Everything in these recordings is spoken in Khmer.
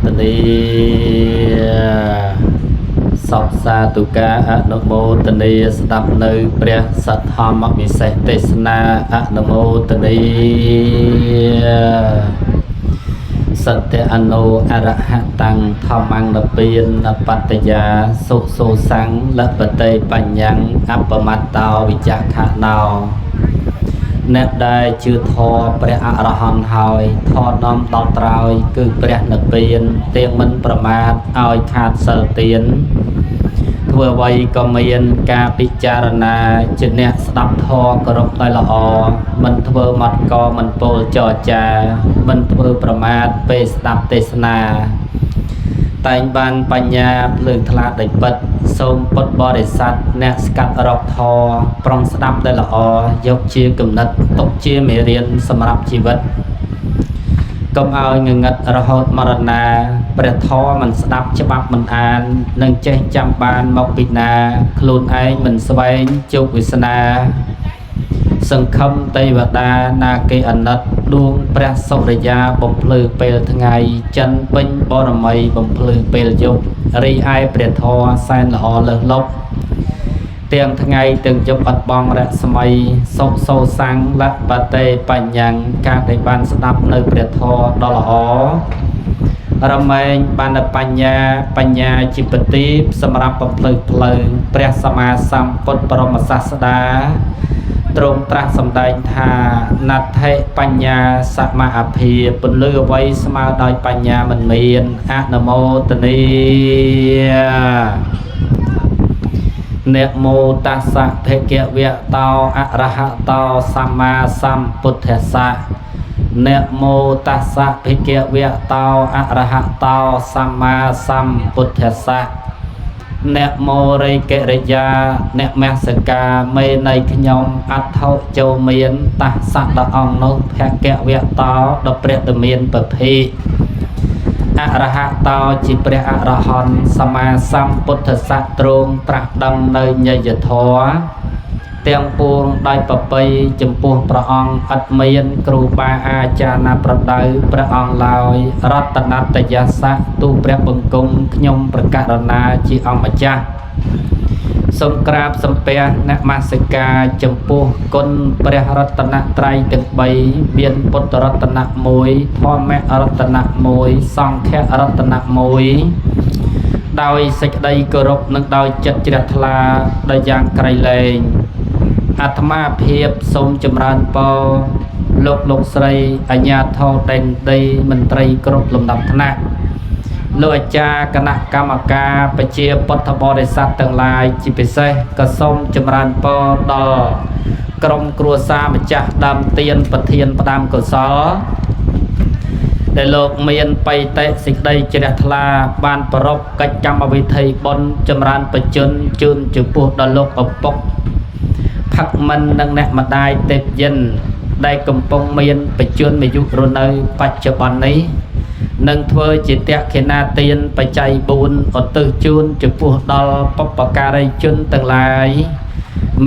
ตนีសពសាទុកាអនុមោទនីស្ដាប់នៅព្រះសទ្ធធម្មវិសេសទេសនាអនុមោទនីសត្យអនុអរហតੰធម្មងនពៀនបត្តយាសុសោសੰលបតេបញ្ញੰអបមត្តោវិចខណោអ្នកដែលជឿធម៌ព្រះអរហន្តហើយធម៌នាំដល់ត្រើយគឺព្រះនិព្វានទាំងមិនប្រមាទឲ្យខាតសិលទានធ្វើអ្វីក៏មានការពិចារណាជាអ្នកស្ដាប់ធម៌គោរពដោយល្អមិនធ្វើមត់កមិនពោលចរចាមិនធ្វើប្រមាទពេលស្ដាប់ទេសនាតែងបានបញ្ញាភ្លើងថ្លាដោយពិតសូមពុទ្ធបរិស័ទអ្នកស្កាត់រកធម៌ប្រុងស្ដាប់ដោយល្អយកជាគំនិតទុកជាមេរៀនសម្រាប់ជីវិតកុំឲ្យងងឹតរហូតមរណាព្រះធម៌មិនស្ដាប់ច្បាប់មិនអាននឹងចេះចាំបានមកពីណាខ្លួនឯងមិនស្វែងជោគវាសនាសង្ឃឹមទេវតាណាគេអាណិតដួងព្រះសុរិយាបំភ្លឺពេលថ្ងៃចិនពេញបរមីបំភ្លឺពេលយប់រីឯព្រះធម៌សែនល្អលើសលប់ទាំងថ្ងៃទាំងយប់អត់បងរស្មីសុសោសੰលបតេបញ្ញੰការដែលបានស្ដាប់នៅព្រះធម៌ដ៏ល្អរមែងបានបញ្ញាជាប្រទីបសម្រាប់បំភ្លឺផ្លូវព្រះសម្មាសម្ពុទ្ធបរមសាស្តាទ្រង់ត្រាស់សម្ដែងថាណដ្ឋិបញ្ញាសមាអភិពន្លឺអ្វីស្មើដោយបញ្ញាមិនមានអនុមោទនីนะโมตัสสะภะคะวะโตอะระหะโตสัมมาสัมพุทธัสสะนะโมตัสสะภะคะวะโตอะระหะโตสัมมาสัมพุทธัสสะนะโมរិកិរិយាអ្នកមហសកាមេនៃខ្ញុំអត្ថោចូលមានតសៈដល់អង្គនោះភគវៈតោដល់ព្រះតមានពភេអរហតោជាព្រះអរហន្តសម្មាសម្ពុទ្ធស័ក្តិទ្រង់ត្រាស់ដឹងនៅញយធម៌ទាំងពួងដោយប្រពៃចំពោះព្រះអង្គឥតមានគ្រូបាអាចារ្យណាប្រដៅព្រះអង្គឡើយរតនតយស័ក្តិទូព្រះបង្គំខ្ញុំប្រកាសណាជាអង្គម្ចាស់សូមក្រាបសំពះនមស្ការចំពោះគុណព្រះរតនត្រ័យទាំង3មានពុទ្ធរតនៈ1ធម្មរតនៈ1សង្ឃរតនៈ1ដោយសេចក្តីគោរពនិងដោយចិត្តជ្រះថ្លាដោយយ៉ាងក្រៃលែងអាត្មាភាពសូមចម្រើនពរលោកស្រីអាជ្ញាធរដែនដីមន្ត្រីគ្រប់លំដាប់ថ្នាក់លោកអាចារ្យគណៈកម្មការប្រជាពុទ្ធបរិស័ទទាំងឡាយជាពិសេសក៏សូមចម្រើនពរដល់ក្រុមគ្រួសារម្ចាស់ដើមទានប្រធានផ្ដាំកុសលដែលលោកមានបៃតេសេចក្តីជ្រះថ្លាបានប្រពកិច្ចកម្មវិធីបុណ្យចម្រើនបច្ចុប្បន្នជូនចំពោះដល់លោកឪពុកផឹកមិននិងអ្នកម្ដាយទេពយិនដែលកំពុងមានបច្ចុប្បន្នអាយុរនៅបច្ចុប្បន្ននេះនឹងធ្វើជាតក្ខិណាទានបច្ច័យ4ឧទ្ទិសជូនចំពោះដល់បុព្វការីជនទាំងឡាយ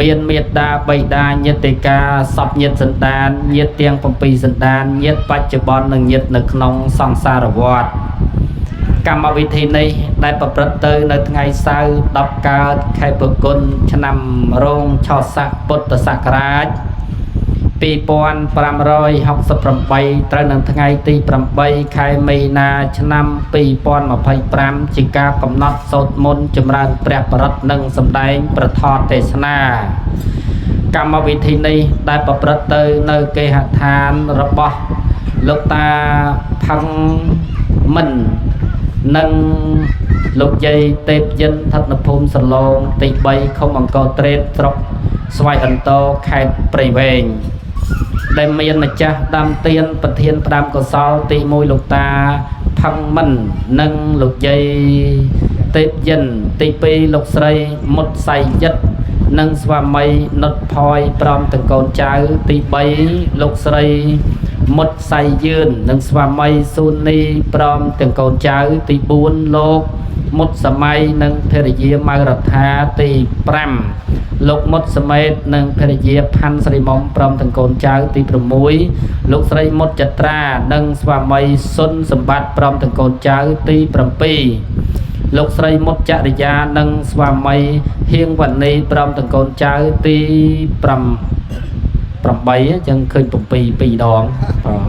មានមេត្តាបិតាញាតិកាសពញាតិសន្តានញាតិទាំង7សន្តានញាតិបច្ចុប្បន្ននិងញាតិនៅក្នុងសង្សារវដ្តកម្មវិធីនេះដែលប្រព្រឹត្តទៅនៅថ្ងៃសៅរ៍10កើតខែពុគន្ធឆ្នាំរោងឆស័កពុទ្ធសករាជ2568ត្រូវនឹងថ្ងៃទី8ខែមីនាឆ្នាំ2025ជាការកំណត់សូត្រមន្តចម្រើនព្រះបរិត្តនិងសម្ដែងប្រធមទេសនាកម្មវិធីនេះដែលប្រព្រឹត្តទៅនៅគេហដ្ឋានរបស់លោកតាផឹងមិននិងលោកយាយទេពយិនស្ថិតនៅភូមិសឡងទី3ឃុំអង្គរត្រេតស្រុកស្វាយអន្តរខេត្តព្រៃវែងដែលមានម្ចាស់ដើមទានប្រធានផ្ដាំកុសលទី1លោកតាផឹងមិននិងលោកយាយទេពយិនទី2លោកស្រីមុតសៃយិតនិងស្វាមីនុតផយព្រមទាំងកូនចៅទី3លោកស្រីមុតសៃយឿននិងស្វាមីស៊ូនីព្រមទាំងកូនចៅទី4លោក មុតសម័យនិងភរិយាម៉ៅរដ្ឋាទី5លោកមុតសមេតនិងភរិយាផាន់ស្រីមុំព្រមទាំងកូនចៅទី6លោកស្រីមុតចត្រានិងស្វាមីសុនសម្បត្តិព្រមទាំងកូនចៅទី7លោកស្រីមុតចរិយានិងស្វាមីហៀងវណ្ណីព្រមទាំងកូនចៅទី8អញ្ចឹងឃើញ7 2ដងបាទ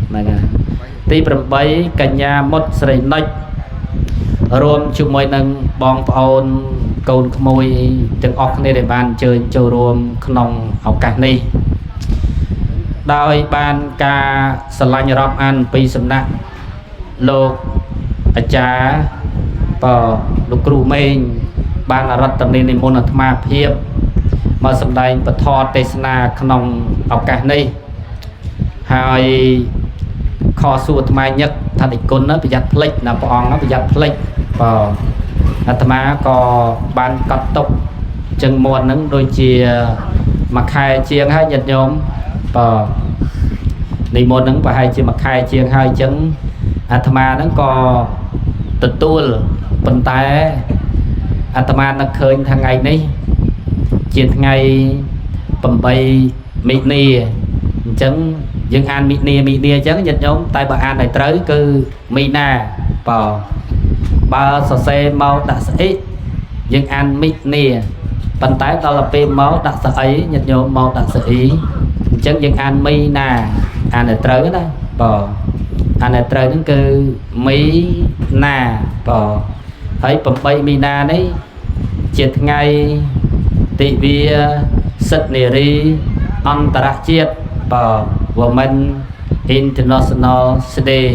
ហ្នឹងហើយទី8កញ្ញាមុតស្រីនិចរួមជាមួយនឹងបងប្អូនកូនក្មួយទាំងអស់គ្នាដែលបានអញ្ជើញចូលរួមក្នុងឱកាសនេះដោយបានការស្រឡាញ់រាប់អានពីសំណាក់លោកអាចារ្យលោកគ្រូមេងបានរដ្ឋនីនិមន្តអាត្មាភាពមកសម្ដែងពធទេសនាក្នុងឱកាសនេះហើយខសួរអាត្មាញឹកថានិគុណប្រយ័ត្នភ្លេចណាព្រះអង្គប្រយ័ត្នភ្លេចអាត្មាក៏បានកត់ទុកចឹងមាត់ហ្នឹងដូចជាមួយខែជាងហើយញាតិញោមនិមន្តហ្នឹងប្រហែលជាមួយខែជាងហើយចឹងអាត្មាហ្នឹងក៏ទទួលប៉ុន្តែអាត្មានឹកឃើញថ្ងៃនេះជាថ្ងៃ8មិនិនាអញ្ចឹងយើងអានមិនិនាអញ្ចឹងញាតិញោមតែបើអានឲ្យត្រូវគឺមីនាបើសរសេរមកដាក់ស្អីយើងអានមិនិនាប៉ុន្តែដល់ពេលមកដាក់ស្អីញាតិញោមមកដាក់ស្អីអញ្ចឹងយើងអានមីនាអានឲ្យត្រូវណាអានឲ្យត្រូវហ្នឹងគឺមីនាហើយ8មីនានេះជាថ្ងៃទិវាសិទ្ធិនារីអន្តរជាតិWomen International Day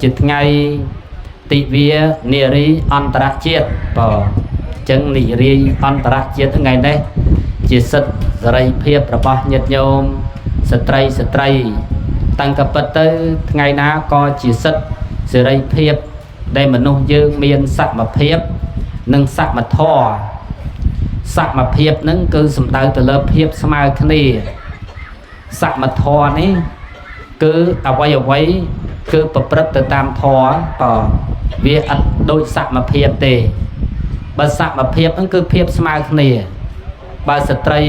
ជាថ្ងៃទិវានារីអន្តរជាតិអញ្ចឹងនារីអន្តរជាតិថ្ងៃនេះជាសិទ្ធិសេរីភាពរបស់ញាតិញោមស្ត្រីតាំងពីពិតទៅថ្ងៃណាក៏ជាសិទ្ធិសេរីភាពដែលមនុស្សយើងមានសមភាពនិងសមធម៌សមភាពហ្នឹងគឺសំដៅទៅលើភាពស្មើគ្នាសមធម៌នេះគឺអ្វីគឺប្រព្រឹត្តទៅតាមធម៌វាអត់ដូចសមភាពទេបើសមភាពហ្នឹងគឺភាពស្មើគ្នាបើស្ត្រី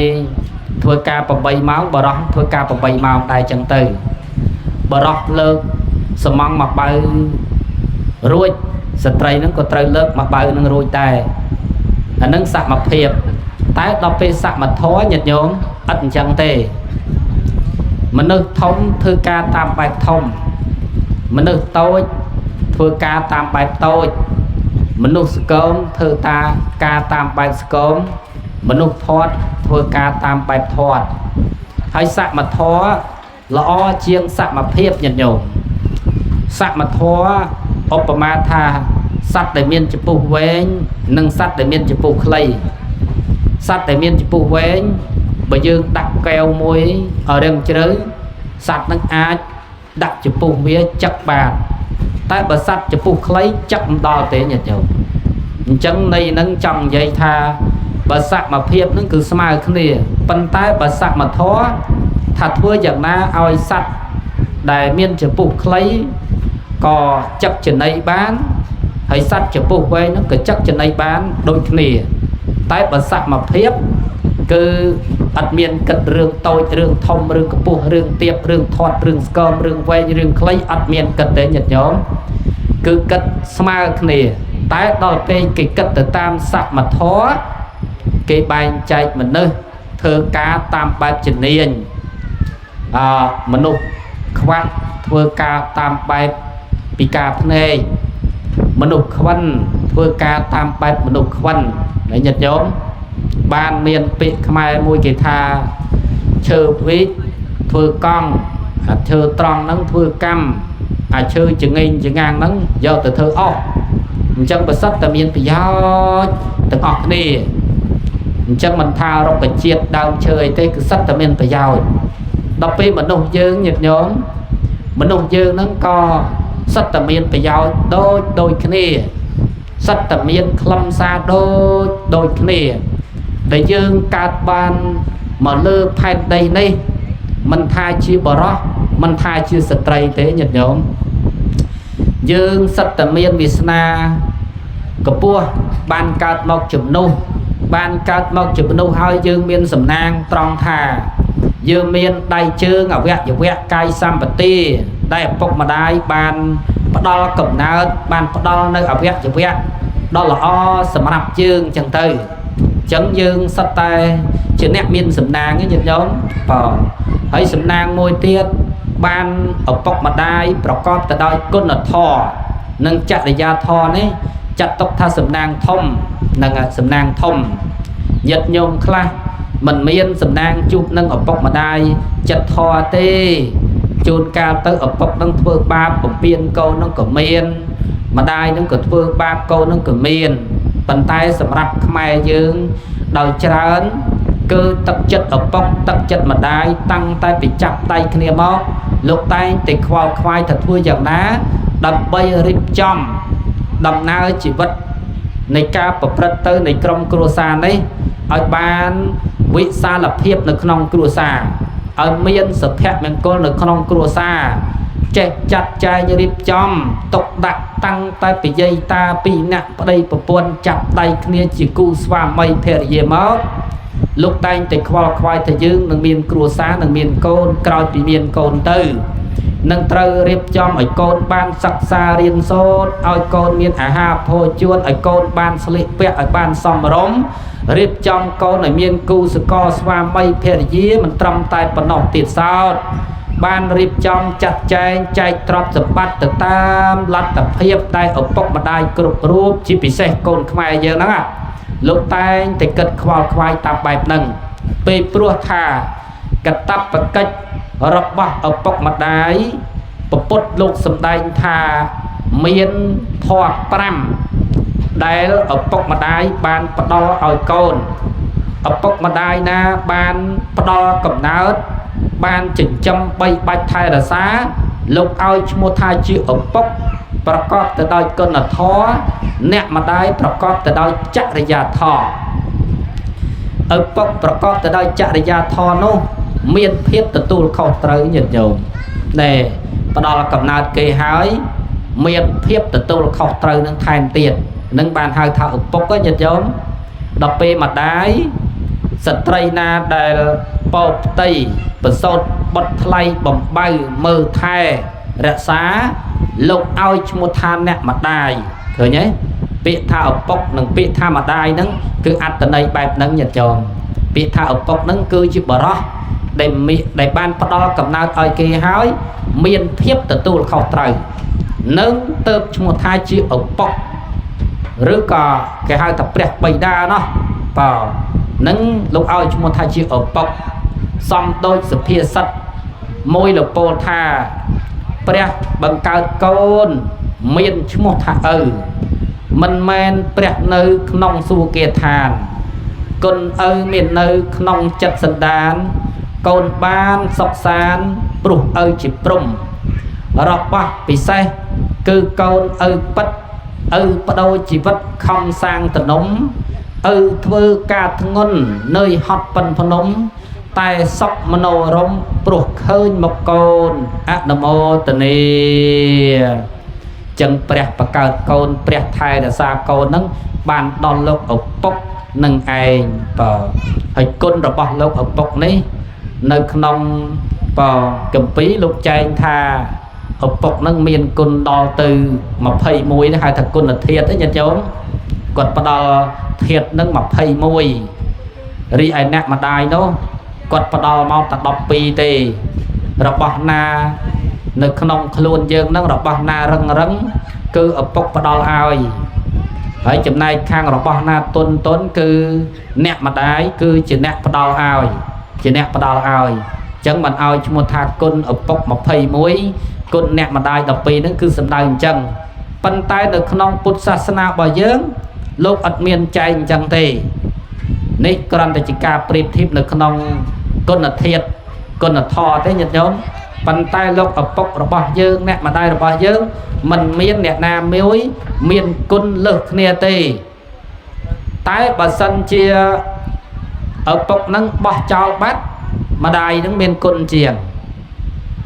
ធ្វើការ8ម៉ោងបរោះធ្វើការ8ម៉ោងដែរចឹងទៅបរោះលើកសំងមកបៅរួចស្ត្រីហ្នឹងក៏ត្រូវលើកមកបៅនឹងរួចដែរអានឹងសមភាពតែដល់ពេលសមធម៌ញាតិញោមអត់អញ្ចឹងទេមនុស្សធំធ្វើការតាមបែបធំមនុស្សតូចធ្វើការតាមបែបតូចមនុស្សស្គមធ្វើការតាមបែបស្គមមនុស្សធាត់ធ្វើការតាមបែបធាត់ហើយសមធម៌ល្អជាងសមភាពញាតិញោមសមធម៌ឧបមាថាសត្វដែលមានចំពុះវែងនិងសត្វដែលមានចំពុះខ្លីសត្វដែលមានចំពុះវែងបើយើងដាក់កែវមួយឲ្យរឹងជ្រៅសត្វនឹងអាចដាក់ចំពុះវាចឹកបានតែបើសត្វចំពុះខ្លីចឹកមិនដល់ទេញាតិញោមអញ្ចឹងន័យនឹងចង់និយាយថាបើសមភាពនឹងគឺស្មើគ្នាប៉ុន្តែបើសមធម៌ថាធ្វើយ៉ាងណាឲ្យសត្វដែលមានចំពុះខ្លីក៏ចឹកចំណីបានហើយសត្វចំពុះវែងហ្នឹងក៏ចឹកចំណីបានដូចគ្នាតែបើសមភាពគឺអត់មានគិតរឿងតូចរឿងធំរឿងកម្ពស់រឿងទាបរឿងធាត់រឿងស្គមរឿងវែងរឿងខ្លីអត់មានគិតទេញាតិញោមគឺគិតស្មើគ្នាតែដល់ពេលគេគិតទៅតាមសមធម៌គេបែងចែកមនុស្សធ្វើការតាមបែបជំនាញមនុស្សខ្វាក់ធ្វើការតាមបែបពិការភ្នែកមនុស្សខ្វិនធ្វើការតាមបែបមនុស្សខ្វិនហើយញាតិញោមបានមានពាក្យខ្មែរមួយគេថាឈើវិចធ្វើកង់អាឈើត្រង់ហ្នឹងធ្វើកម្មអាឈើចងេងចងាងហ្នឹងយកទៅធ្វើអស់អញ្ចឹងប្រសិទ្ធតែមានប្រយោជន៍ទាំងអស់គ្នាអញ្ចឹងមិនថារុក្ខជាតិដើមឈើអីទេគឺសិតតែមានប្រយោជន៍ដល់ពេលមនុស្សយើងញាតិញោមមនុស្សយើងហ្នឹងក៏សិតតែមានប្រយោជន៍ដូចគ្នាសិតតែមានខ្លឹមសារដូចគ្នាដែលយើងកើតបានមកលើផែនដីនេះមិនថាជាបរោះមិនថាជាស្ត្រីទេញាតិញោម dương sắt tầm miên vì sna cặp bua ban cát mọc chụp nô ban cát mọc chụp nô hơi dương miên sầm nang tròn thà dương miên đầy chương ở vẹt cay sam bát ti đây bọc mà đai ban bắt đo cầm ná ban bắt đo nơi ở vẹt đó là o sầm nạp chương chẳng từ chấn dương sắt tay chữ nét miên sầm nang cái nhiệt nhóm hay sầm nang môi tiết ban ở bọc mặt đaiประกอบแต่ដោយគុណធម៌និងចរិយាធម៌នេះចាត់ទុកថាសំណាងធំនិងសំណាងធំញាតិញោមខ្លះមិនមានសំណាងជួបនឹងឪពុកម្ដាយចិត្តធម៌ទេជួនកាលទៅឪពុកនឹងធ្វើបាបបំពានកូននឹងក៏មានម្ដាយនឹងក៏ធ្វើបាបកូននឹងក៏មានប៉ុន្តែសម្រាប់ខ្មែរយើងដោយច្រើនគឺទឹកចិត្តឪពុកទឹកចិត្តម្ដាយតាំងតែពីចាប់ដៃគ្នាមកលោកតែងតែខ្វល់ខ្វាយថាធ្វើយ៉ាងណាដើម្បីរៀបចំដំណើរជីវិតនៃការប្រព្រឹត្តទៅនៃក្រុមគ្រួសារនេះឲ្យបានវិសាលភាពនៅក្នុងគ្រួសារឲ្យមានសុភមង្គលនៅក្នុងគ្រួសារចេះចាត់ចែងរៀបចំទុកដាក់តាំងតែពីយាយតាពីរនាក់ប្តីប្រពន្ធចាប់ដៃគ្នាជាគូស្វាមីភរិយាមកលោកតែងតែខ្វល់ខ្វាយថាយើងនឹងមានគ្រួសារនឹងមានកូនក្រោយពីមានកូនទៅនឹងត្រូវរៀបចំឲ្យកូនបានសិក្សារៀនសូត្រឲ្យកូនមានអាហារភោជនឲ្យកូនបានស្លៀកពាក់ឲ្យបានសមរម្យរៀបចំកូនឲ្យមានគូសកលស្វាមីភរិយាមិនត្រឹមតែប៉ុណ្ណោះទៀតសោតបានរៀបចំចាត់ចែងចែកទ្រព្យសម្បត្តិទៅតាមលទ្ធភាពដែលឪពុកម្ដាយគ្រប់រូបជាពិសេសកូនខ្មែរយើងហ្នឹងលោកតែងតែគិតខ្វល់ខ្វាយតាមបែបហ្នឹងពេលព្រោះថាកតបកិច្ចរបស់ឪពុកម្ដាយពុទ្ធលោកសម្ដែងថាមានធម៌5ដែលឪពុកម្ដាយបានផ្ដល់ឲ្យកូនឪពុកម្ដាយណាបានផ្ដល់កំណើតបានចិញ្ចឹមបីបាច់ថែរក្សាលោកឲ្យឈ្មោះថាជាឪពុកប្រកបទៅដោយគុណធម៌អ្នកម្ដាយប្រកបទៅដោយចរិយាធម៌ឪពុកប្រកបទៅដោយចរិយាធម៌នោះមានភាពទទួលខុសត្រូវញាតិញោមដែលផ្ដល់កំណើតគេហើយមានភាពទទួលខុសត្រូវនឹងថែមទៀតនឹងបានហៅថាឪពុកញាតិញោមដល់ពេលម្ដាយស្ត្រីណាដែលពោផ្ទៃប្រសូតបុតថ្លៃបំបៅមើលថែរក្សាលោកឲ្យឈ្មោះថាអ្នកម្ដាយឃើញទេពាក្យថាឪពុកនិងពាក្យថាម្ដាយហ្នឹងគឺអត្ថន័យបែបហ្នឹងញាតិញោមពាក្យថាឪពុកហ្នឹងគឺជាបរិសដែលបានផ្ដល់កំណើតឲ្យគេហើយមានភាពទទួលខុសត្រូវនឹងទៅឈ្មោះថាជាឪពុកឬក៏គេហៅថាព្រះបិតាណោះបើនឹងលោកឲ្យឈ្មោះថាជាឪពុកសំដូចសុភាសិតមួយលពោលថាព្រះបង្កើតកូនមានឈ្មោះថាឪមិនមែនព្រះនៅក្នុងសួគ៌ឋានគុណឪមាននៅក្នុងចិត្តសន្តានកូនបានសុខសាន្តព្រោះឪជាព្រំរបស់ពិសេសគឺកូនឪពិតឪបដូរជីវិតខំសាងតំណុំឪធ្វើការធ្ងន់នៅហត់ប៉ុនភ្នំតែសុខមโนរម្យព្រោះឃើញមកកូនអនុមោទនាចឹងព្រះបង្កើតកូនព្រះថែរក្សាកូននឹងបានដល់លោកឪពុកនឹងឯងបើហើយគុណរបស់លោកឪពុកនេះនៅក្នុងគម្ពីរលោកចែងថាឪពុកនឹងមានគុណដល់ទៅ21នេះហៅថាគុណធាតុញាតិញោមគាត់ផ្ដល់ធាតុនឹង21រីឯអ្នកម្ដាយនោះគាត់ផ្ដល់មកតែ12ទេរបស់ណានៅក្នុងខ្លួនយើងនឹងរបស់ណារឹងគឺឪពុកផ្ដល់ឲ្យហើយចំណែកខាងរបស់ណាទុនគឺអ្នកម្ដាយគឺជាអ្នកផ្ដល់ឲ្យជាអ្នកផ្ដល់ឲ្យអញ្ចឹងមិនឲ្យឈ្មោះថាគុណឪពុក21គុណអ្នកម្ដាយ12ហ្នឹងគឺសំដៅអញ្ចឹងប៉ុន្តែនៅក្នុងពុទ្ធសាសនារបស់យើងលោកអត់មានចែងអញ្ចឹងទេនេះគ្រាន់តែជាការប្រៀបធៀបនៅក្នុងគុណធាតុគុណធម៌ទេញាតិញោមប៉ុន្តែលោកឪពុករបស់យើងអ្នកម្ដាយរបស់យើងមិនមានអ្នកណាមួយមានគុណលើសគ្នាទេតែបើសិនជាឪពុកនឹងបោះចោលបាត់ម្ដាយនឹងមានគុណជាង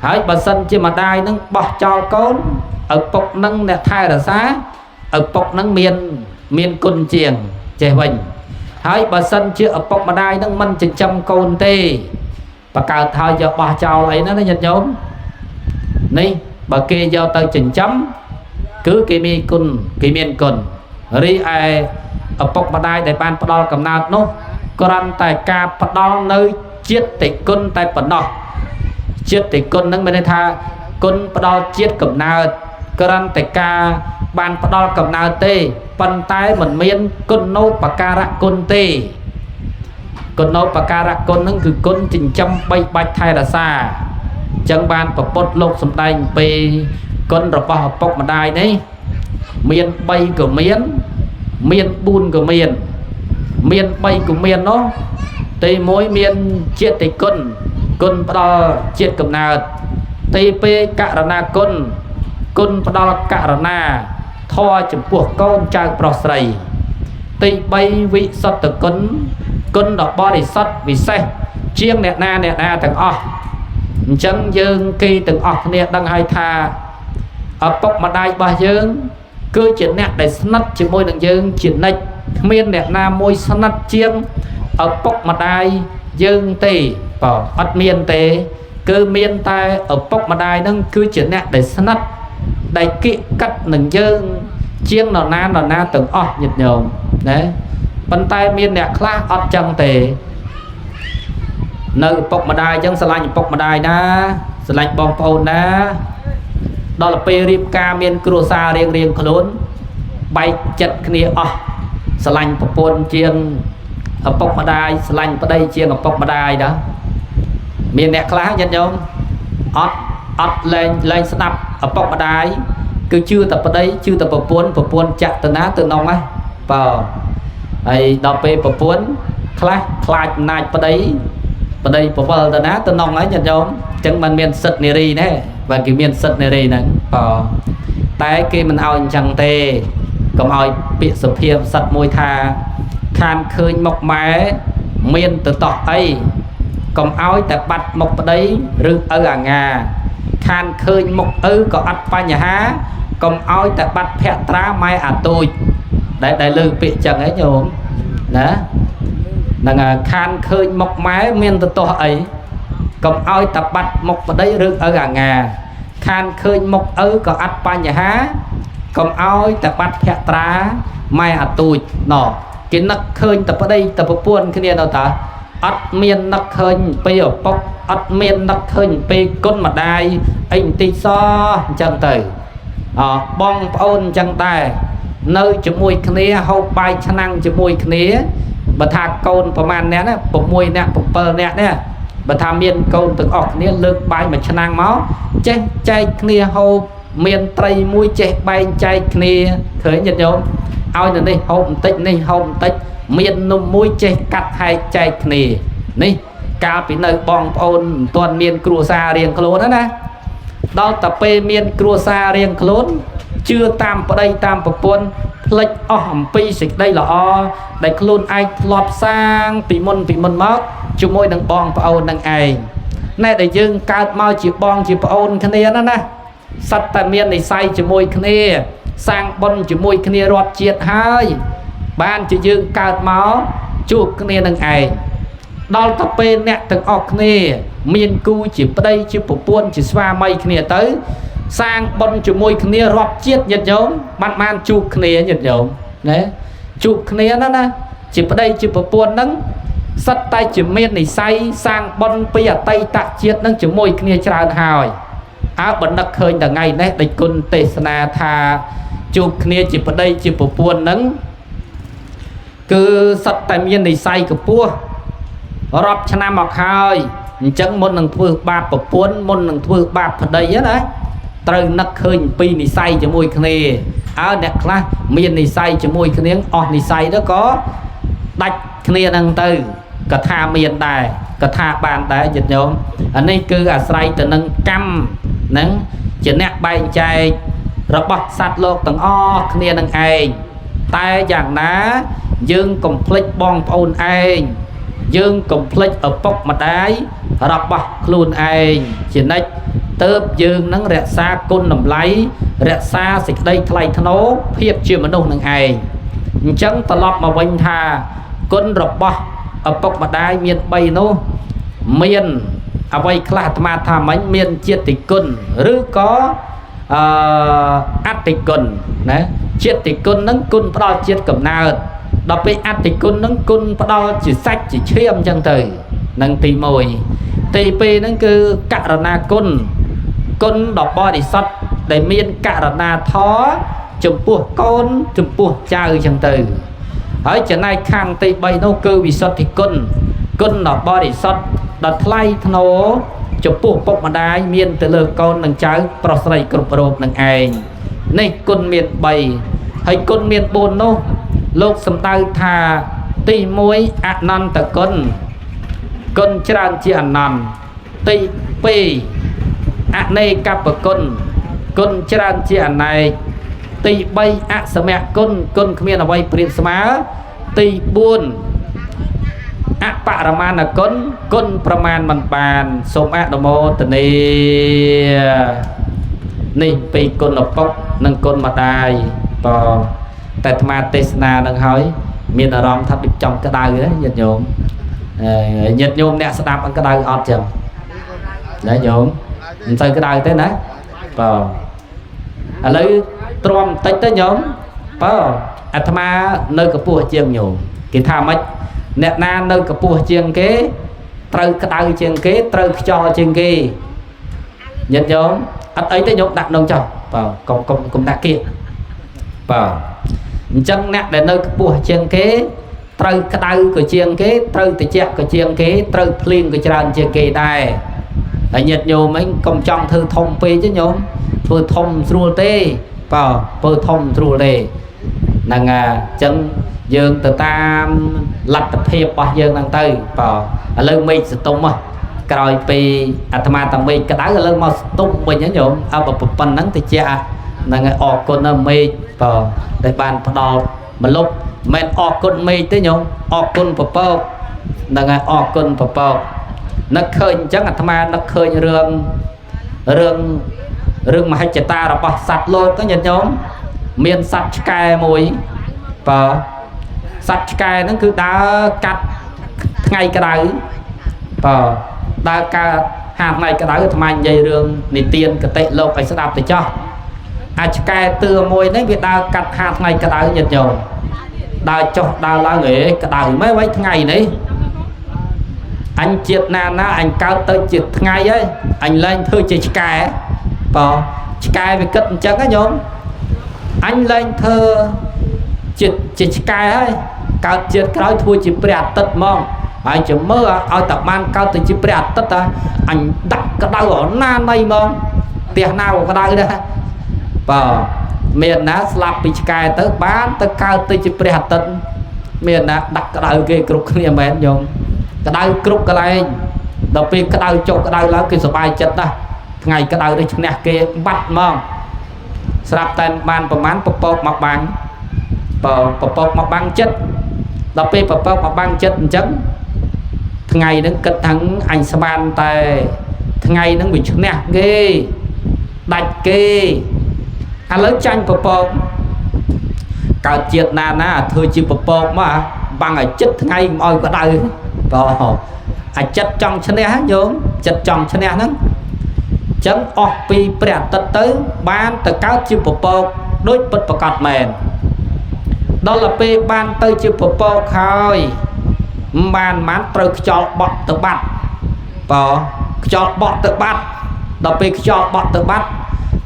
ហើយបើសិនជាម្ដាយនឹងបោះចោលកូន ở bọc nâng nè thai là xá ở bọc nâng miền côn chiềng chế bình hỏi bà sân chưa ở bọc mà đai nâng mình chỉ chăm côn tê bà cả thời giờ bà chào lấy nó nhận nhóm này bà kia do tới chỉnh chấm cứ cái miền côn ri ai ở bọc mà đai để ban bắt đầu cầm nào nó còn tại ca bắt đầu nơi chiết tịch côn tại phần nọ chiết tịch côn nâng bên tha côn bắt đầu chiết cầm nào còn tại ca ban bắt đầu cầm nào tê phần tay mình miên côn nô bà ca rạ côn tê côn nô bà ca rạ côn nâng cứ côn chỉnh chấm bay bạch thay là xa chẳng ban bà bốt lục xâm đành về côn rồi bà học bọc mà đai đấy miền bay của miền buôn của miền bay của miền nó tây mỗi miền chiết thì côn bắt đầu chiết cầm nào tây pe cả na côn bắt đầu cả na thò chụp buộc con trai pro sầy tây bay vị sắt từ côn đọc body sắt vì xe chiêng nẹt na từng chân dương kỳ từng nẹt đang hai thà ở bọc mà đai ba dương cứ chuyện nẹt để snắt chỉ môi đằng dương chuyện này miên nẹt na môi snắt chiêng ở bọc mà đai dương tề bảo bắt miên tề cứ miên tai ở bọc mà đai nâng cứ chuyện nẹt để snắt đại kỵ cắt nâng dương chiêng nó na từng nhiệt nhộm đấy bàn tay miên nẹt khá chân tề nơi bọc mà đai chân sờ lạnh bọc mà đai na sờ lạnh bong phôn na đó là pe riêng ca miên cua sa riêng khốn bay chật kia sờ lạnh bọc phôn chiêng ở bọc mà đai sờ lạnh ở đây chiêng ở bọc mà đai đó miên nẹt khá nhân nhôm lên snap ở bọc mà đai cứ chưa tập ở đây chưa tập bọc phôn chặt từ ná từ nông á vào ấy đọc pe bọc phôn khai nai ở đây bọc vào từ ná từ nông ấy nhân nhôm chẳng mình miên sật neri nè và cái miên sật neri nè vào tay kia mình ao chẳng tê còn ao bị sụp hiệp sật môi thà khan khơi mọc mé miên từ tọt ấy còn ao tại bạch mọc ở đấy rực ở ngà khan khơi mọc có ắt pa nhà há còn ao tại bạch phẹt tra mai tôi đại lư bị chẳng ấy nhổm đó là khan khơi mọc mé miên từ tọt ấy còn ao tập bạch mọc ở đấy rực ở ngà khan khơi mọc có ắt pa nhà há còn ao tập bạch phẹt tra mai tôi nọ cái nấc khơi tập ở đây tập ở buôn cái này đâu ta ắt miên nấc khơi bây giờ bóc ắt miên nấc khơi bây con mà đai anh tí so chân tử bong ôn chân tay nơi cho mùi khné hậu bài chân năng cho mùi khné bà thà côn bà màn nè bộ mùi nè bộ bờ nè bà thà miên côn từng khné lược bài mà chân năng máu chết chay khné hậu miên tây mùi chết bay chay khné khởi nhận nhộm ao này đi hôm tích miền nôm mũi chơi cắt hai chạy nè ní cao bị nơi bong ôn toàn miền cua sa riêng khốn đó nè đau tập pe miền cua sa riêng khốn chưa tam ở đây tam bậc buôn lệch hầm pi xịt đây là đại khốn ai lọp sang bị môn mất chú môi đằng bong ôn đằng ai này để dương cao mau chỉ bong chỉ ôn cái này đó nè sắt tại miền này say chú môi cái này sang bôn chú môi cái này rót chiết hai ban chỉ dương cao máu chuột cái này đằng ai đau tập bên nè từng này miền cu chỉ ở đây chỉ bộ buôn chỉ xoa mây cái này tới sang bôn chú môi cái này rót chiết nhật nhóm ban chuột cái này nhật nhóm đấy chuột cái này đó nè chỉ ở đây chỉ bộ buôn nắng sắt tay chỉ miền này say sang bôn bây giờ tay tạ chiết nắng chú môi cái này tràn hào áo bẩn đặc hơi đằng ngày đấy để con tê na thà chuột cái này chỉ ở đây chỉ bộ buôn nắng cứ sắt tại miền này say của pua rập chana mọc hơi chẳng môn năng thưa ba bậc cuốn môn năng thưa ba phần đây á đấy từ nặc khơi pi này say cho môi khné áo đẹp là miền này say cho môi khné này say đó có đạch khné năng từ cả tha miền đài cả tha bàn đài dịch nhóm anh ấy cứ say từ năng căm nắng chỉ nét bay chạy rồi bọc sạt lột tầng khné năng ai tay dạng ná dương complete bong ôn ai dương complete ở bọc mặt đáy rập bọc luôn ai chỉ nách tớp dương nắng rẽ xa côn nằm lấy rẽ xa xịt đây thay thấu hiệp chưa mà nông nâng ai chẳng ta lọp mà vinh thà côn rập bò ở bọc mà đai miền bay nô miền ở vây khát mà thà mánh miền chiết tịch côn rứ có át tịch côn đấy chiết tịch côn nâng côn bắt đầu chiết cầm nào đọc bị át tịch côn nâng côn bắt đầu chỉ sách chỉ chiêm chẳng từ nâng tì mồi tì pi nâng cứ cạ rà na côn đọc bò đi sót để miền cạ rà na thó chùm buộc con chùm buộc chơi chẳng từ ở chỗ này khang tì bay nô cơ vì sót thì côn đọc bò đi sót đặt thay thô chụp buộc bọc mà đai miền từ lơ con nâng cháu prosray cột rộp nâng ai này côn miền bay hay côn miền bồn nô lục sầm tay thà tì muối nan tờ côn tràn chi nan tì pi này cặp côn tràn chi này tì bay sầm mẹ côn miền là bay priệt smá tì buồn bạ ra man là côn praman man bàn sôm đô mô tê nê pi côn lộc bốc nâng côn mặt đài bò tại thma tesna nâng hỏi miền ở rong thắp trong cái đài đấy nhiệt nhôm nè sẽ đạp ăn cái đài ọt chừng đấy nhôm xây cái đài thế này bò lấy trom tách tới nhóm bò thma nơi cái bùa chiêng nhôm cái tham ấy nè na nơi cái bùa chiêng kế trâu cái đài chiêng kế trâu cho chiêng kế nhiệt nhóm ấy tới nhóm đặt nông cho vào cùng đặt kia vào chân nè để nơi cái bùa chiêng kế trâu cái đài của chiêng kế trâu thì chẹt của chiêng kế trâu liên của tràn chiêng kế đây ở nhiệt nhôm mấy công trong thư thông phê chứ nhóm thư thông rùa tê vào thư thông rùa tê nàng chân dương từ ta lật tập hiệp bao dương năng tư vào lưng mi sẽ tung mà rồi vì thà tầm mi cái đá lưng mà tung mình nhớ nhộn ở bậc phần nắng thì cha nàng ở con mi vào để bàn bắt đầu mà lúc men ở con mi tới nhộn ở con bậc nàng ở con bậc nó khơi chắc thà nó khơi rương mà hay chỉ ta là bọc sạch luôn có nhận nhóm miền sạch cài mùi và sạch cài nó cứ đã cắt ngay cái đấy và đã cả hạt này cái đấy tham dây rương nị tiền cái tệ lộc phải sẽ đạp để cho cài từ mùi đấy việc đã cắt hạt này cái đấy nhận nhiều đã cho đã là người cái đấy mấy mấy ngày đấy anh triệt nan anh cao tới triệt ngày ấy anh lên thôi chỉ cài và cài về cất chắc á nhóm anh lên thơ chỉ cài ấy cao triệt cái thua chỉ bẹt tật mong anh chỉ mơ ao tập man cao tới chỉ bẹt tật anh đặt cái đau ở na này mong tiền nào của cái đau đó và miền ná slap bị cài tới bán tới cao tới chỉ bẹt tật miền ná đặt cái đau kia cục kia mẹ nhung cái đau cục cái này đầu tiên cái đau cho cái đau là cái số bài chất đó ngày cái đau đây chúng nè kia bắt mong slap tên banประมาณ bọc mặc bằng bọc mặc bằng chất đọc về bọc mặc bằng chất chấm ngày nó cất thắng anh saman tay ngày nó bị chúng nè ghê đạch kê anh lớn tranh bọc cả triệt na thôi chịu bọc mà bằng ở chất ngày oi có đời chất trong chân nè nhôm chất trong chân nè nó chấm off pi bẹt tới ban từ cáo chịu bọc đối bật bọc cọt mền đó là pe ban tới chịu bọc khơi màn mán từ cho bọt từ bát bỏ cho bọt từ bát đó pe cho bọt từ bát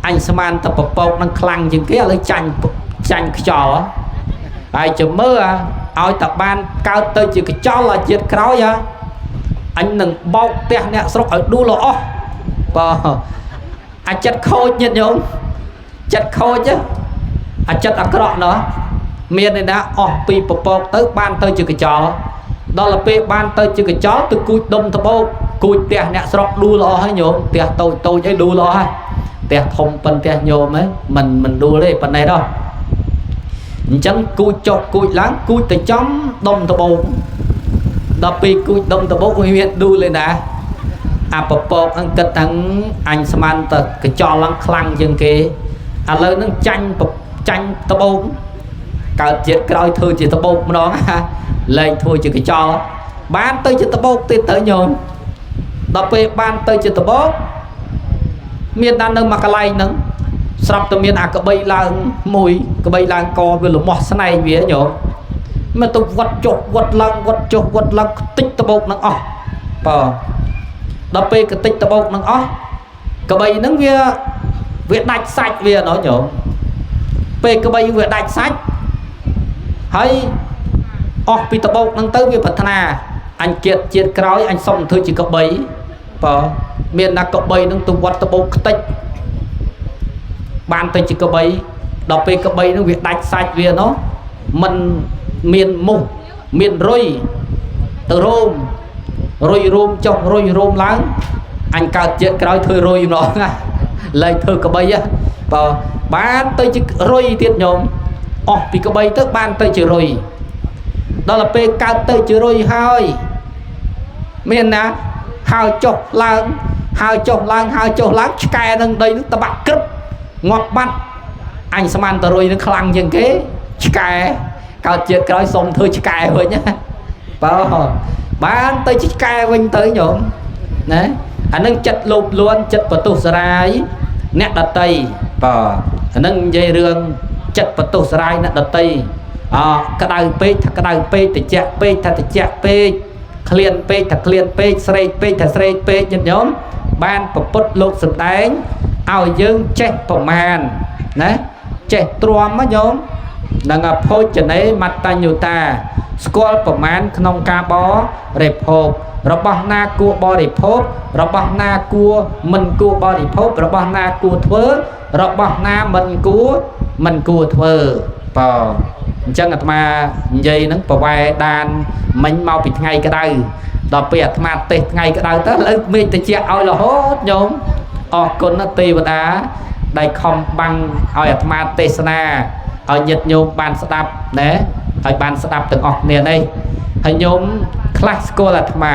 anh saman tập bọc năng khăng chừng kia lấy chanh cho ai chụp mơ ao tập ban cao tới chịu cái cho là chết khói vậy anh đừng bọc tè nè sốc ở đu lỗ anh chất khôi nhận nhung chất khôi chứ chất ở cái đoạn đó miền này đã pi bọc tới ban tới chữ cái chó đó là pe ban tới chữ cái chó từ cùi đông thập bô cùi tè nè sọc đu lo hay nhôm tè tôi ấy đu lo hay tè thông phân tè nhôm ấy mình đu lên phần này đâu chẳng cùi chọc cùi láng cùi từ chấm đông thập bô đó pi cùi đông thập bô huyện đu lên nè អាពពកហ្នឹងគិតថាអញស្មានតែកញ្ចល់ឡើងខ្លាំងជាងគេឥឡូវហ្នឹងចាញ់ត្បូងកើតជាតិក្រោយធ្វើជាត្បូកម្ដងលែងធ្វើជាកញ្ចល់បានទៅជាត្បូងទៀតទៅញោមដល់ពេលបានទៅជាត្បូងមានដល់នៅមួយកន្លែងហ្នឹងស្រាប់តែមានអាក្បីឡើងមួយក្បីឡើងកវាលមាស់ស្នែងវាញោមមកទៅវត្តចុះវត្តឡើងវត្តចុះវត្តឡើងតិចត្បូងហ្នឹងអស់បើដល់ពេលកតិចត្បូងហ្នឹងអស់ក្បីហ្នឹងវាដាច់សាច់វាណោះញោមពេលក្បីវាដាច់សាច់ហើយអស់ពីត្បូងហ្នឹងទៅវាប្រាថ្នាអញជាតិក្រោយអញសុំធ្វើជាក្បីបើមានណាក្បីហ្នឹងទៅវត្តត្បូងខ្ទេចបានទៅជាក្បីដល់ពេលក្បីហ្នឹងវាដាច់សាច់វាណោះមិនមានមុខមានរុយទៅរោមចុះរុយរោមឡើងអញកើតជាតិក្រោយធ្វើរុយម្ដងណាលែងធ្វើក្បីបើបានទៅជារុយទៀតញោមអស់ពីក្បីទៅបានទៅជារុយដល់ពេលកើតទៅជារុយហើយមានណាហើចុះឡើងឆ្កែនឹងដីនឹងតបាក់ក្រឹបងាប់បាត់អញស្មានតរុយនឹងខ្លាំងជាងគេឆ្កែកើតជាតិក្រោយសុំធ្វើឆ្កែវិញណាបើបានទៅជាឆ្កែវិញទៅញោមណាអានឹងចិត្តលោភលន់ចិត្តបទុសរាយអ្នកដតីបើអានឹងនិយាយរឿងចិត្តបទុសរាយអ្នកដតីក្តៅពេកថាក្តៅពេកត្រជាក់ពេកថាត្រជាក់ពេកឃ្លានពេកថាឃ្លានពេកស្រេកពេកថាស្រេកពេកញាតិញោមបានប្រពុតលោកសំដែងឲ្យយើងចេះប្រមាណណាចេះទ្រាំណាញោមនឹងអភោជនេមត្តញ្ញូតាស្គាល់ប្រមាណក្នុងការបរិភោគរបស់ណាគួរបរិភោគរបស់ណាគួរមិនគួរបរិភោគរបស់ណាគួរធ្វើរបស់ណាមិនគួរធ្វើបើអញ្ចឹងអាត្មានិយាយហ្នឹងប្រវែដានមិញមកពីថ្ងៃក្តៅដល់ពេលអាត្មាទេសថ្ងៃក្តៅទៅលើមេឃតិចឲ្យរហូតញោមអរគុណណាទេវតាដែលខំបាំងឲ្យអាត្មាទេសនាឲ្យញាតិញោមបានស្ដាប់ណាឲ្យបានស្ដាប់ទាំងអស់គ្នានេះហើយញោមខ្លះស្គាល់អាត្មា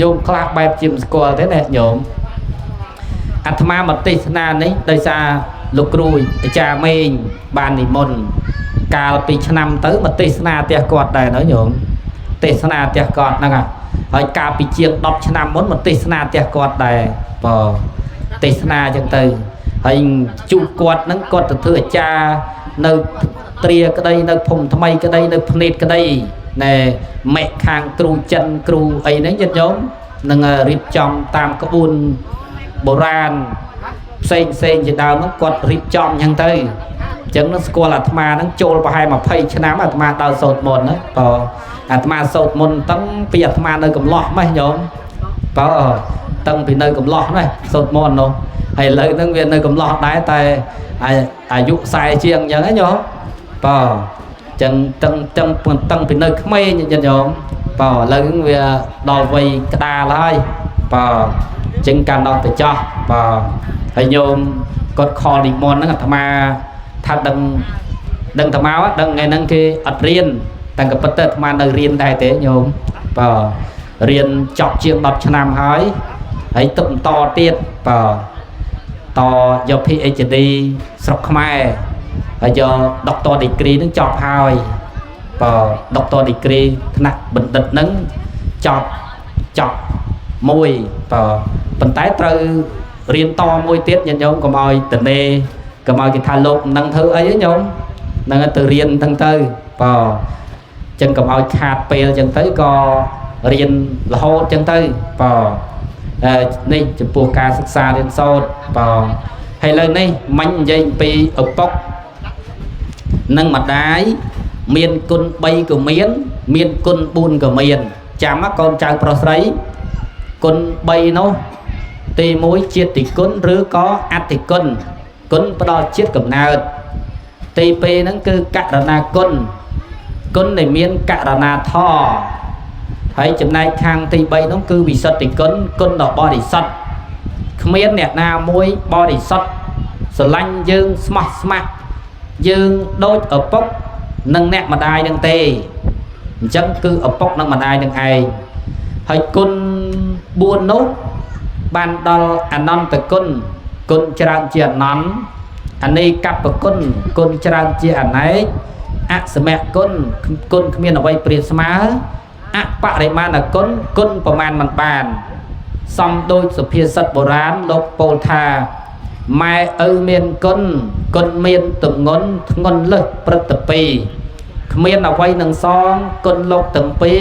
ញោមខ្លះបែបជាមិនស្គាល់ទេណាញោមអាត្មាមកទេសនានេះដោយសារលោកគ្រូអាចារ្យមេងបាននិមន្តកាលពីឆ្នាំទៅមកទេសនាផ្ទះគាត់ដែរណាញោមទេសនាផ្ទះគាត់ហ្នឹងហើយកាលពីជាង10ឆ្នាំមុនមកទេសនាផ្ទះគាត់ដែរបើទេសនាអញ្ចឹងទៅហើយជួបគាត់ហ្នឹងគាត់ទៅធ្វើអាចារ្យនៅត្រាក្តីនៅភូមិថ្មីក្តីនៅភ្នែកក្តីណែមេខាងគ្រូចិនគ្រូអីហ្នឹងញាតិញោមនឹងរៀបចំតាមក្បួនបុរាណផ្សេងជាដើមហ្នឹងគាត់រៀបចំអញ្ចឹងទៅអញ្ចឹងនឹងស្គាល់អាត្មាហ្នឹងចូលប្រហែល20ឆ្នាំអាត្មាដល់សូត្រមន្តណាបើអាត្មាសូត្រមន្តតាំងពីអាត្មានៅកំឡោះម៉េះញោមបើតាំងពីនៅកំឡោះណាសូត្រមន្តនោះហើយឥឡូវហ្នឹងវានៅកំឡោះដែរតែអាយុ40ជាងអញ្ចឹងណាញោមបើចឹងតាំងពីនៅក្មេងញាតិញោមបើឥឡូវហ្នឹងវាដល់វ័យក្តារហើយបើចឹងកាន់ដល់ទៅចោះបើហើយញោមគាត់ខលនិមន្តហ្នឹងអាត្មាថាដឹងទៅមកដឹងថ្ងៃហ្នឹងគេអត់រៀនតែក៏ប៉ុន្តែអាត្មានៅរៀនដែរទេញោមបើរៀនចប់ជាង10ឆ្នាំហើយទឹកបន្តទៀតបើតយក PhD ស្រុកខ្មែរហើយយក Doctor Degree នឹងចប់ហើយបើ Doctor Degree ថ្នាក់បណ្ឌិតនឹងចប់មួយបើប៉ុន្តែត្រូវរៀនតមួយទៀតញាតិញោមកុំឲ្យតនេកុំឲ្យគេថាលោកនឹងធ្វើអីញោមនឹងទៅរៀនទាំងទៅបើចឹងកុំឲ្យខាតពេលចឹងទៅក៏រៀនរហូតចឹងទៅបើនេះចំពោះការសិក្សារៀនសូត្របងហើយឥឡូវនេះមិញនិយាយពីឪពុកនិងម្ដាយមានគុណ3ក៏មានគុណ4ក៏មានចាំកូនចៅប្រុសស្រីគុណ3នោះទី1ជាតិគុណឬក៏អត្តគុណគុណផ្ដល់ជាតិកំណើតទី2ហ្នឹងគឺករណាគុណគុណដែលមានករណាធម៌ហើយចំណែកខាងទី3នោះគឺវិសុទ្ធិគុណគុណដ៏បរិសុទ្ធគ្មានអ្នកណាមួយបរិសុទ្ធស្រឡាញ់យើងស្មោះស្ម័គ្រយើងដូចឪពុកនិងអ្នកម្ដាយនឹងទេអញ្ចឹងគឺឪពុកនិងម្ដាយនឹងឯងហើយគុណ4នោះ ban đo anh non từ côn tràn chia nón anh ấy cặp côn tràn chia anh ấyสมัยคนเมียนเอาไว้เปรียบสมาปริมาณคนประมาณมันบานซ่อมโดยสุภีสัตโบราณลบโปธาไม่เมียนคนเมียนตึงงนเลิกประตปีเมียนเอาไว้หนึ่งซองคนลบตึงปี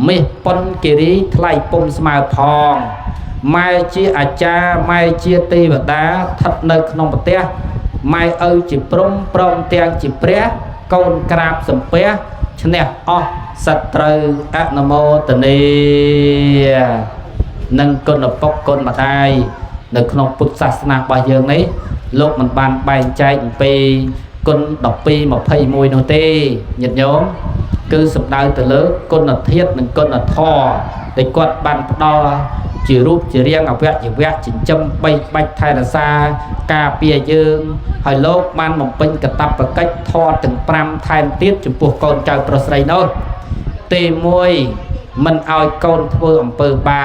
มีปนกิริไทยปมสมาพองไม่เชียอาจารย์ไม่เชียตีบดาทัดเนกนองปะเตะไม่จิปรมปรมเตียงจิเปรี้ยกนกราบสมเปียชนะสัตร์อะนโมตเนียนั่งกนปกกนมาได้ในขนมพุทธศาสนาบางอย่างนี้โลกมันบานใบใจปีกนดอกปีมาเพย์มวยโนเต้หยัดย้อมคือสัปดาห์แต่เลิกกนเทียดหนึ่งกนท่อแต่กดบานดอจีรูปจีเรียงเอาแวะจิจำใบไทยละซากาเปียยืงหอยโลกมันมันเป็นกระตับประกัดทอถึงปรำไทยติดจุดพวกกนเจ้าประสายโนตีมวยมันเอากนเพื่ออำเภอบา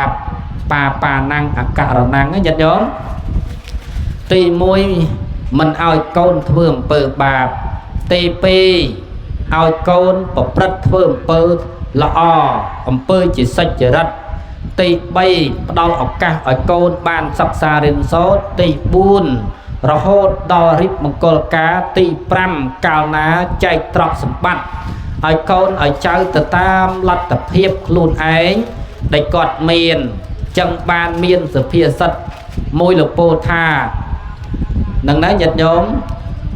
ป่านังอากาศนังยัดย้อมตีมวยมันเอากนเพื่ออำเภอบาตีปีเอากนปะพรัดเพื่ออำเภอละอำเภอจิตสัจรัตตีใบดอลออกกะไอโกนบานสักซาเรนโซตีบุญระโหดดอริบมังกรกาตีปรำกาวนาใจตรอกสมบัติไอโกนไอเจ้าตะตามลัดตะเพียบคลูนเองได้กอดเมียนจังบานเมียนสุพีสัตมวยหลโปธาดังนั้นยัดย้อม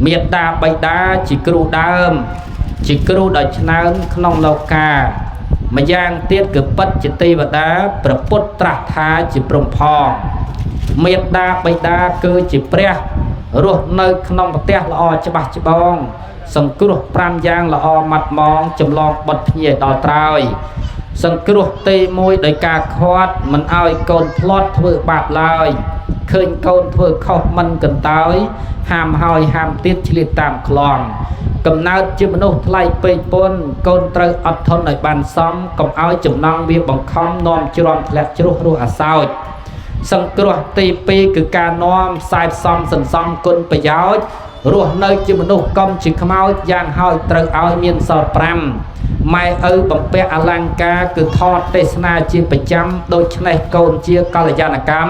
เมียดาใบดาจิกรูดามจิกรูดชนะขนมโลกามาย่างเตี้ยเกือบปัดจิตตีบดาประพุทธาทาจิปรมพอเมียดาใบดาคือจิเปรียรัวในขนมเตี้ยละอจิบะจิบองสังกรุปรามยางละอมัดมองจำลองบทเพียดอตรายสังกรุตีมวยโดยกาคอดมันเอาโกนพลอดเถื่อบาดลายเคยโกนเถื่อเข้ามันกันตายห้ามหอยห้ามติดฉลิตตามคลองกำเนิดจิมนุษย์ไล่ไปปนกนเตออัดทนในบานซ้ำกำเอาจุ่มนองเบียบังคับนอมจรอนและจรุรัวอาสาวสังกรุตีปีคือการนอมสายซ้ำสันซ้ำกนประยชน์รัวในจิมนุษย์กำจิขมเอาย่างหอยเตอเอาเมียนสอดปรำไม่บังเปะอลังกาคือทอดเตสนาจีประจำโดยในกนเชียกัลยาณกรรม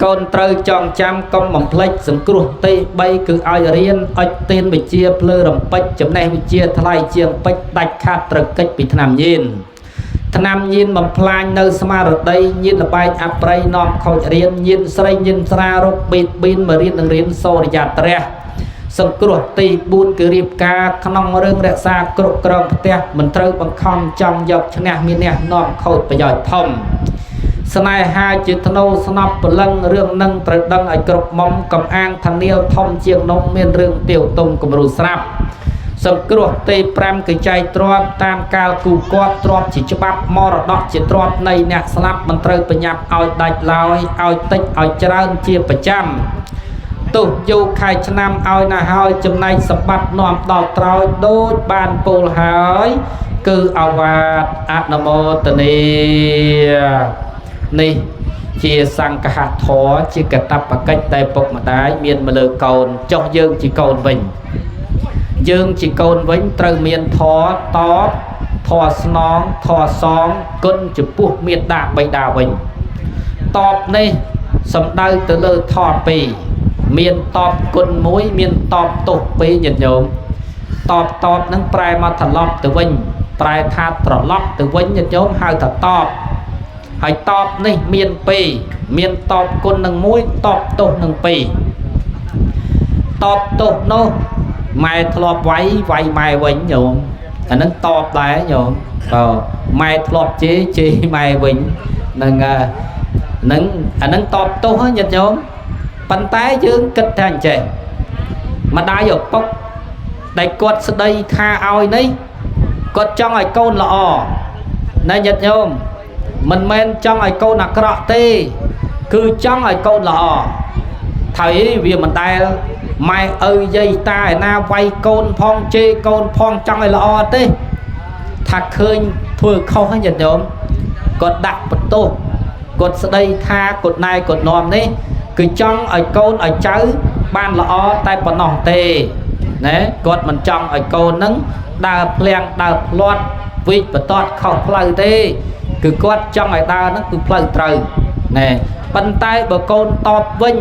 กนเตยจองจำกำมั่งเพลชสังกรุตีใบคือเอาเรียนเอาเตียนไปเชียเพลรำเป็ดจำแนกไปเชียทลายเชียงเป็ดดัดขาดตรึกกิจปิธนามยินธนามยินบังพลายในสมาร์ดยินระบายอัปไรนอมเขาเรียนยินสไรยินสรารกบิดบินมาเรียนหนึ่งเรียนโซริยาตระสังกรุตีบุญคือรีบกาขนมเรื่องรักษากรุกรองเตะมันเตยบังคำจองยกชนะมีเนี่ยนอมเขาประโยชน์ทอมสนายหาจิตโนสนับปลังเรื่องนั่งตรึกดังไอกรบมอมกำอ้างทันเนียวทอมเจียงนมเมียนเรื่องเตียวตมกมรูสนับสังกรุตีแปรมกิจใจตรวจตามกาลกูกอดตรวจจิจบับมรดกจิตรวจในเนี่ยสนับมันเตยปัญญาเอาดัดลอยเอาติดเอาเจริญเจียประจำตุยูไข่ชนำเอาหน้าหอยจำในสบัดนอมดอกตรอยโดยบานปูหายคืออาวาสอะนโมตเนียนี่เชียสังกะทอจิกตับปะกัดแต่ปกมาได้เมียนมาเลยเกาจอกยืงจิเกาวิ่งยืงจิเกาวิ่งเตยเมียนทอตอบทอสนองทอซองก้นจุปุ๊เมียนดาใบดาวิ่งตอบนี่สำได้เตเลยทอปีเมียนตอบก้นมุ้ยเมียนตอบตกปีหยัดโยมตอบนั่งปลายมาถลอกเตวิ่งปลายธาตุตรล็อกเตวิ่งหยัดโยมหายถัดตอบให้ตอบนี่เมียนปีเมียนตอบคนหนึ่งมุ้ยตอบตกหนึ่งปีตอบตกโน่ไม่ทลอบไว้ไม่ไว้โยมอันนั้นตอบได้โยมไม่ทลอบจีไม่ไว้นั่งอันนั้นตอบตกให้โยมปัญไตยืงกิดแทนเจมาได้หยกปกได้กดสดายท่าเอาไอ้นี่กดจ้องไอ้ก้นละอนั่นโยมมันแม่นจังไอ้câuนักกระเต้คือจังไอ้câuหล่อไทยเวียมันได้ไม่ยัยตายนาไว้câuพองเจcâuพองจังไอ้หล่อเต้ถ้าเคยเพื่อเข้าให้ยันโยมก็ดักประตู គាត់ស្ដីថាគាត់ណែគាត់នាំនេះគឺចង់ឲ្យកូនឲ្យចៅបានល្អតែប៉ុណ្ណោះទេណាគាត់មិនចង់ឲ្យកូននឹងដើរភ្លាំងដើរផ្លាត់វិចបន្ទាត់ខុសផ្លូវទេគឺគាត់ចង់ឲ្យដើរនឹងគឺផ្លូវត្រូវណែប៉ុន្តែបើកូនតបវិញ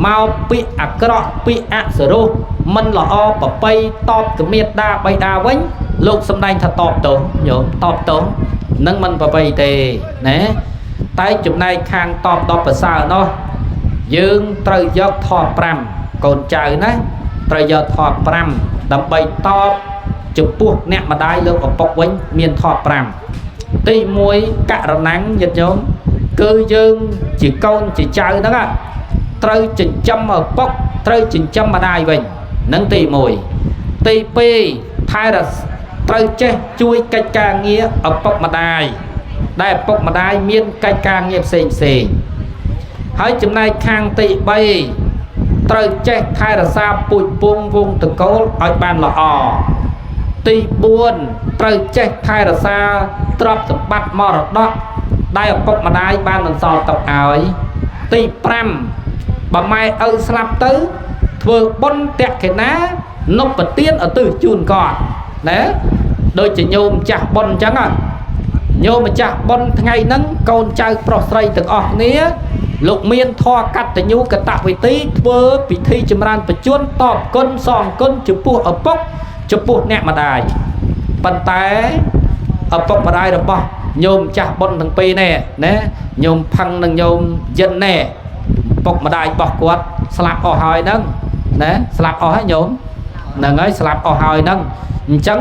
មកពាក្យអាក្រក់ពាក្យអសរោះមិនល្អប្រពៃតបគមេដាបៃតាវិញលោកសំដែងថាតបតោញោមតបតោនឹងមិនប្រពៃទេណាតែចំណែកខាងតប10ភាសានោះយើងត្រូវយកធម៌5កូនចៅណាត្រូវយកធម៌5ដើម្បីតបចំពោះអ្នកម្ដាយលោកឪពុកវិញមានធម៌5ទី1ករណង្យញាតិញោមគឺយើងជាកូនជាចៅហ្នឹងត្រូវចិញ្ចឹមឪពុកត្រូវចិញ្ចឹមម្ដាយវិញនឹងទី1ទី2ថែរក្សាត្រូវចេះជួយកិច្ចការងារឪពុកម្ដាយដែលឪពុកម្ដាយមានកិច្ចការងារផ្សេងហើយចំណែកខាងទី3ត្រូវចេះថែរក្សាពូជពង្សវងតកូលឲ្យបានល្អទី4ត្រូវចេះថែរក្សាទ្រព្យសម្បត្តិមរតកដែលឪពុកម្ដាយបានបន្សល់ទុកឲ្យទី5បើម៉ែឪស្លាប់ទៅធ្វើបុណ្យតក្កិណានប់ប្រទានឧទ្ទិសជូនគាត់ណាដូចជាញោមចាស់បុណ្យអញ្ចឹងញោមម្ចាស់បុណ្យថ្ងៃហ្នឹងកូនចៅប្រុសស្រីទាំងអស់គ្នាលោកមានធម៌កតញ្ញូកតវិធីធ្វើពិធីចម្រើនបច្ចុប្បន្នតបគុណសងគុណចំពោះឪពុកចំពោះអ្នកម្ដាយប៉ុន្តែឪពុកម្ដាយរបស់ញោមចាស់បុណ្យទាំងពីរនេះណាញោមផឹងនិងញោមយិននេះឪពុកម្ដាយរបស់គាត់ស្លាប់អស់ហើយហ្នឹងណាស្លាប់អស់ហើយញោមហ្នឹងហើយស្លាប់អស់ហើយហ្នឹងអញ្ចឹង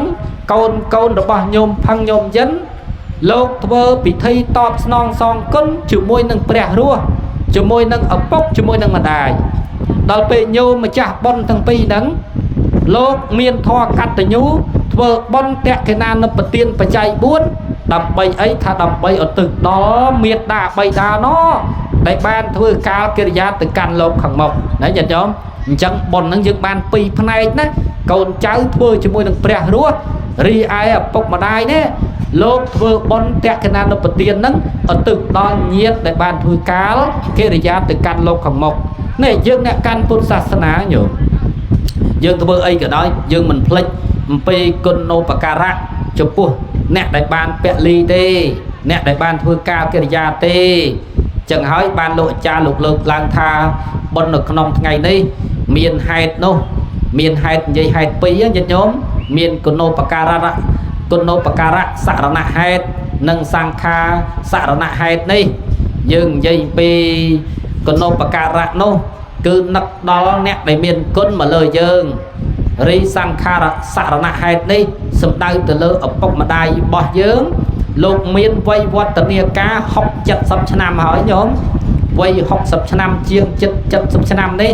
កូនរបស់ញោមផឹងញោមយិនលោកធ្វើពិធីតបស្នងសងគុណជាមួយនឹងព្រះរស់ជាមួយនឹងឪពុកជាមួយនឹងម្ដាយដល់ពេលញោមម្ចាស់បុណ្យទាំងពីរហ្នឹងលោកមានធម៌កតញ្ញូធ្វើបុណ្យតក្កិណានុប្រទានបច្ច័យ4ដើម្បីអីថាដើម្បីឧទ្ទិសដល់មេត្តាបៃតាណោដែលបានធ្វើកាលកិរិយាទៅកាន់លោកខាងមុខណាញាតិញោមអញ្ចឹងបុណ្យហ្នឹងយើងបាន2ផ្នែកណាកូនចៅធ្វើជាមួយនឹងព្រះរស់រីឯឪពុកម្ដាយនេះលោកធ្វើបុណ្យតក្កិណានុប្រទានហ្នឹងឧទ្ទិសដល់ញាតិដែលបានធ្វើកាលកិរិយាទៅកាន់លោកខាងមុខនេះយើងអ្នកកាន់ពុទ្ធសាសនាញោមយើងធ្វើអីក៏ដោយយើងមិនភ្លេចអំពីគុណូបការៈចំពោះអ្នកដែលបានពលីទេអ្នកដែលបានធ្វើការកិរិយាទេចឹងហើយបានលោកអាចារ្យលោកលើកឡើងថាបុណ្យនៅក្នុងថ្ងៃនេះមានហេតុនោះមានហេតុនិយាយហេតុ2ញាតិញោមមានគុណូបការៈសរណហេតុនិងសង្ខាសរណហេតុនេះយើងនិយាយពីគុណូបការៈនោះគឺនឹកដល់អ្នកដែលមានគុណមកលើយើងរីសង្ខារសរណហេតុនេះសំដៅទៅលើឪពុកម្ដាយរបស់យើងលោកមានវ័យវឌ្ឍនាការ60-70ឆ្នាំហើយញោមវ័យ60ឆ្នាំជាង70ឆ្នាំនេះ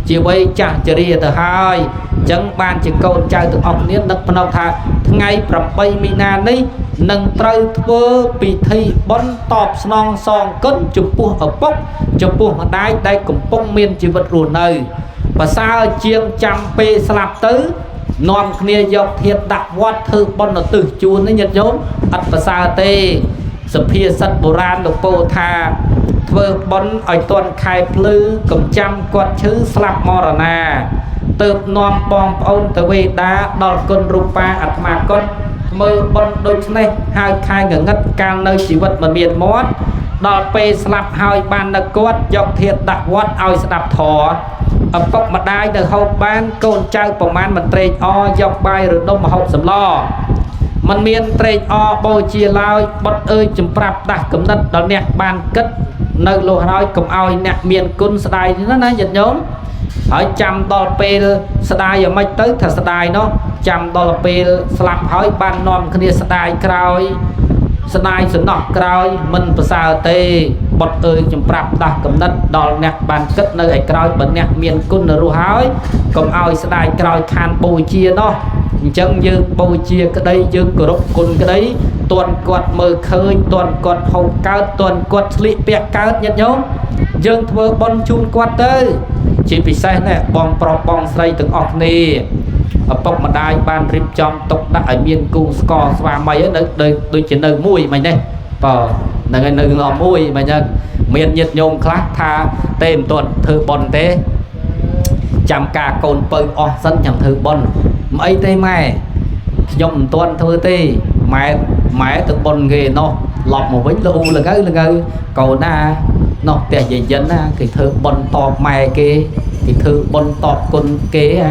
ជាវ័យចាស់ជរាទៅហើយអញ្ចឹងបានជាកូនចៅទាំងអស់គ្នានឹកភ្នែកថាថ្ងៃ8មីនានេះនឹងត្រូវធ្វើពិធីបុណ្យតបស្នងសងគុណចំពោះឪពុកចំពោះម្ដាយដែលកំពុងមានជីវិតរស់នៅប្រសើរជាងចាំពេលស្លាប់ទៅនាំគ្នាយកធាតុដាក់វត្តធ្វើបុណ្យឧទ្ទិសជូននេះញាតិញោមអត់ប្រសើរទេសុភាសិតបុរាណលោកពោលថាធ្វើបុណ្យឲ្យទាន់ខែភ្លឺកំចាំគាត់ឈឺស្លាប់មរណាទើបនាំបងប្អូនទៅវេដាដល់គុណរូបាអាត្មាគាត់មើលបុណ្យដូចនេះហើយខែងងឹតកាលនៅជីវិតមិនមានមាត់ដល់ពេលស្លាប់ហើយបាននៅគាត់យកធាតុដាក់វត្តឲ្យស្ដាប់ធម៌ឪពុកម្ដាយនៅហូបបានកូនចៅប្រមាណមិនត្រេកអរយកបាយរដុំមកហូបសម្លមិនមានត្រេកអរបូជាឡើយបុតអើយចម្ប្រាប់ដាស់កំណត់ដល់អ្នកបានគិតនៅលោះហើយកុំឲ្យអ្នកមានគុណស្ដាយណាញាតិញោមហើយចាំដល់ពេលស្ដាយយ៉ាងម៉េចទៅថាស្ដាយនោះចាំដល់ពេលស្លាប់ហើយបាននាំគ្នាស្ដាយក្រោយស្ដាយសំណោះក្រោយមិនប្រសើរទេបុតអើយចម្ប្រាប់ដាស់កំណត់ដល់អ្នកបានគិតនៅឯក្រោយបើអ្នកមានគុណនៅរស់ហើយកុំឲ្យស្ដាយក្រោយខានបូជានោះអញ្ចឹងយើងបូជាក្តីយើងគោរពគុណក្តីតន់គាត់មើលឃើញតន់គាត់ហូបកើតតន់គាត់ស្លៀកពាក់កើតញាតិញោមយើងធ្វើបុណ្យជូនគាត់ទៅជាពិសេសណាបងប្រុសបងស្រីទាំងអស់គ្នាឪពុកម្ដាយបានរៀបចំទុកដាក់ឲ្យមានគូស្ករស្វាមីនៅដូចជានៅមួយមិននេះបើ nâng anh nâng lò mùi mà nhớ miền nhiệt nhôm khác tha tên tuần thư bon thế chăm ca côn pơ o sân nhằm thư bon mấy tê mẹ nhom tuần thư tê mẹ từ bon ghê nó lọt một bánh lưu là ngư cầu na nó tè gì dân á cái thư bon tọp mẹ kia cái thư bon tọp côn kế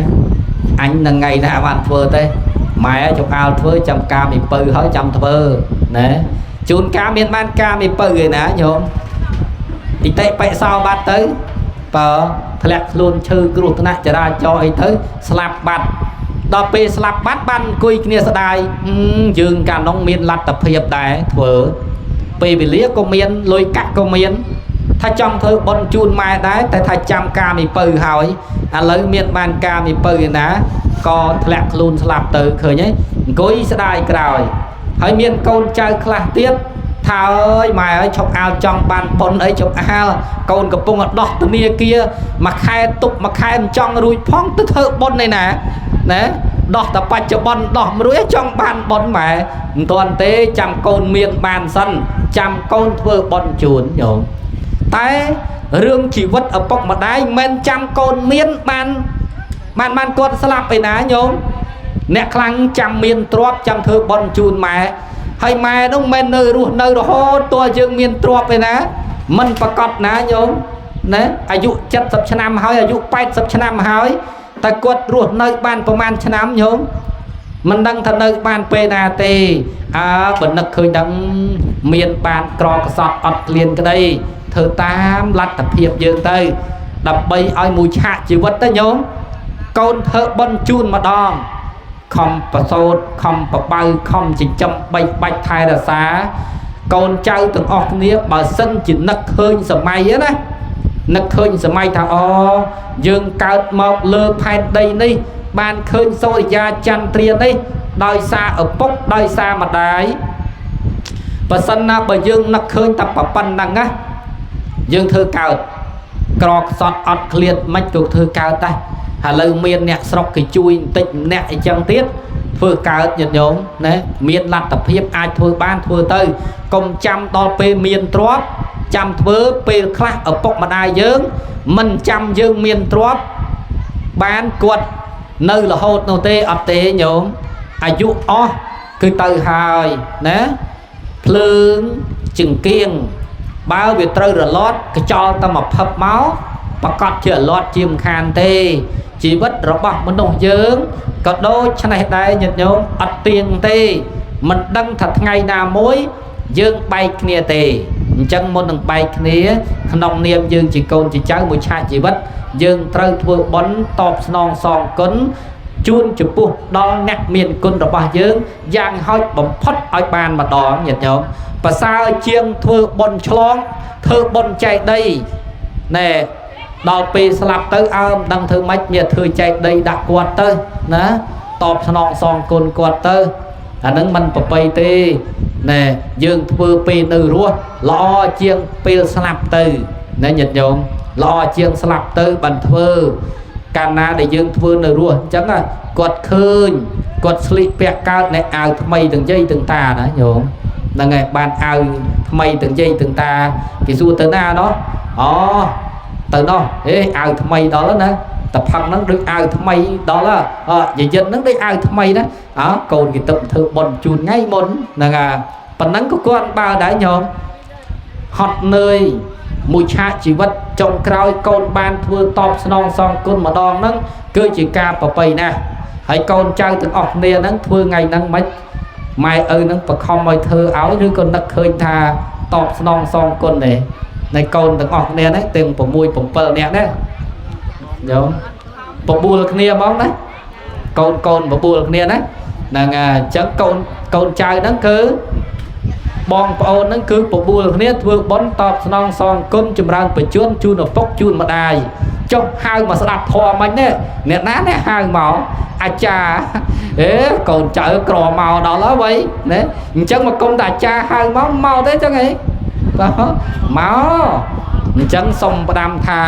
anh là ngày nào bạn vừa tê mẹ chụp ao thưa chăm ca mình pơ hỏi chăm thơ nè chun cá miền ban ca mình pơ người nè nhôm thì tệ bậy sao bắt tới và thật luôn chơi group nãyจะได้cho ấy tới slap bắt đọc về slap bắt ban cùi kia sẽ đài dừng cả nông miền lặt tập hiệp đại thở về bị lía công miền lôi cắt công miền thay trong thơ bon chun mai đấy tại thay trăm ca mình pơ hỏi lấy miền ban ca mình pơ người nè có thật luôn slap tới khởi nhé cùi sẽ đài rồi hỏi miền con chơi class tiếp thà ơi mày ơi chọc ao trong bàn bồn ấy chọc ao con gặp bông ở đọt từ nia kia mà khai tục mà khai trong rồi phong tức thợ bồn này nè nè đọt tập bạch cho bồn đọt rồi trong bàn bồn mẹ toàn tế chăm con miệng bàn sân chăm con thưa bồn chuồn nhổm tại rương chỉ vất ở bọc mà đáy men chăm con miên bàn con slap về ná nhổm nè khăn chăm miên trọp chăm thưa bồn chuồn mẹ hay mai nó men nơi đó hô tôi dương miền trọp vậy nè mình phải cọt nè nhôm nèอายุ70 ឆ្នាំហើយអាយុ80 ឆ្នាំហើយតែគាត់រស់នៅបានប្រហែលឆ្នាំញោមមិនដឹងថានៅបានពេលណាទេបើនឹកឃើញដឹងមានបានក្រកសត់អត់ក្លៀនក្តីធ្វើតាមលទ្ធភាពយើងទៅដើម្បីឲ្យមួយឆាកជីវិតទៅញោមកូនធ្វើបន់ជូនម្ដងខំប្រសូតខំប្របើខំចិញ្ចឹមបីបាច់ថែរក្សាកូនចៅទាំងអស់គ្នាបើសិនជានឹកឃើញសម័យណានឹកឃើញសម័យថាអូយើងកើតមកលើផែនដីនេះបានឃើញសូរិយាចន្ទ្រានេះដោយសារឪពុកដោយសារម្ដាយបើសិនណាបើយើងនឹកឃើញតែប៉ុណ្ណឹងណាយើងធ្វើកើតក្រខ្សត់អត់ឃ្លាតមិនក៏ធ្វើកើតដែរឥឡូវមានអ្នកស្រុកគេជួយបន្តិចម្នាក់អីចឹងទៀតធ្វើកើតញាតិញោមណាមានលទ្ធភាពអាចធ្វើបានធ្វើទៅកុំចាំដល់ពេលមានទ្រព្យចាំធ្វើពេលខ្លះឪពុកម្ដាយយើងមិនចាំយើងមានទ្រព្យបានគាត់នៅរហូតនោះទេអត់ទេញោមអាយុអស់គឺទៅហើយណាភ្លើងចង្គៀងបើវាត្រូវរលត់កចោលតែមកផឹបមកប្រកាសជារលត់ជាមិនខានទេជីវិតរបស់មនុស្សយើងក៏ដូចឆ្នេះដែរញាតិញោមអត់ទៀងទេមិនដឹងថាថ្ងៃណាមួយយើងបែកគ្នាទេអញ្ចឹងមុននឹងបែកគ្នាក្នុងនាមយើងជាកូនជាចៅមួយឆាកជីវិតយើងត្រូវធ្វើបុណ្យតបស្នងសងគុណជូនចំពោះដល់អ្នកមានគុណរបស់យើងយ៉ាងហោចបំផុតឲ្យបានម្ដងញាតិញោមប្រសើរជាងធ្វើបុណ្យឆ្លងធ្វើបុណ្យចែកដីណែដល់ពេលស្លាប់ទៅអើមិនដឹងធ្វើម៉េចមានធ្វើចែកដីដាក់គាត់ទៅណាតបស្នងសងគុណគាត់ទៅអានឹងមិនប្របីទេណែយើងធ្វើពេលនៅរស់ល្អជាងពេលស្លាប់ទៅណាញាតិញោមល្អជាងស្លាប់ទៅបានធ្វើកាលណាដែលយើងធ្វើនៅរស់អញ្ចឹងគាត់ឃើញគាត់ស្លៀកពាក់កើតនៅអាវថ្មីទាំងយាយទាំងតាណាញោមហ្នឹងហើយបានអាវថ្មីទាំងយាយទាំងតាគេសួរទៅណាណោះអូទៅនោះអាវថ្មីដល់ណាតែផឹកហ្នឹងដូចអាវថ្មីដល់យាយិនហ្នឹងដូចអាវថ្មីណាកូនគេទៅធ្វើបុណ្យជូនថ្ងៃមុនហ្នឹងប៉ុណ្ណឹងក៏គាត់បើដែរញោមហត់នឿយមួយឆាកជីវិតចុងក្រោយកូនបានធ្វើតបស្នងសងគុណម្ដងហ្នឹងគឺជាការប្រពៃណាស់ហើយកូនចៅទាំងអស់គ្នាហ្នឹងធ្វើថ្ងៃហ្នឹងមិនម៉ែឪហ្នឹងបខំឲ្យធ្វើឲ្យឬក៏នឹកឃើញថាតបស្នងសងគុណទេនៃកូនទាំងអស់គ្នាហ្នឹងទាំង6 7នាក់ណាញោមបបួលគ្នាហ្មងណាកូនបបួលគ្នាណាហ្នឹងអញ្ចឹងកូនចៅហ្នឹងគឺបងប្អូនហ្នឹងគឺបបួលគ្នាធ្វើបុណ្យតបស្នងសងគុណចម្រើនបញ្ជូនជូនឪពុកជូនម្ដាយចុះហៅមកស្ដាប់ធម៌មិញនេះអ្នកណានេះហៅមកអាចារ្យកូនចៅក្រមកដល់ហើយវ៉ៃណាអញ្ចឹងមកគុំតែអាចារ្យហៅមកទេចឹងហីបាទមកអញ្ចឹងសុំផ្ដាំថា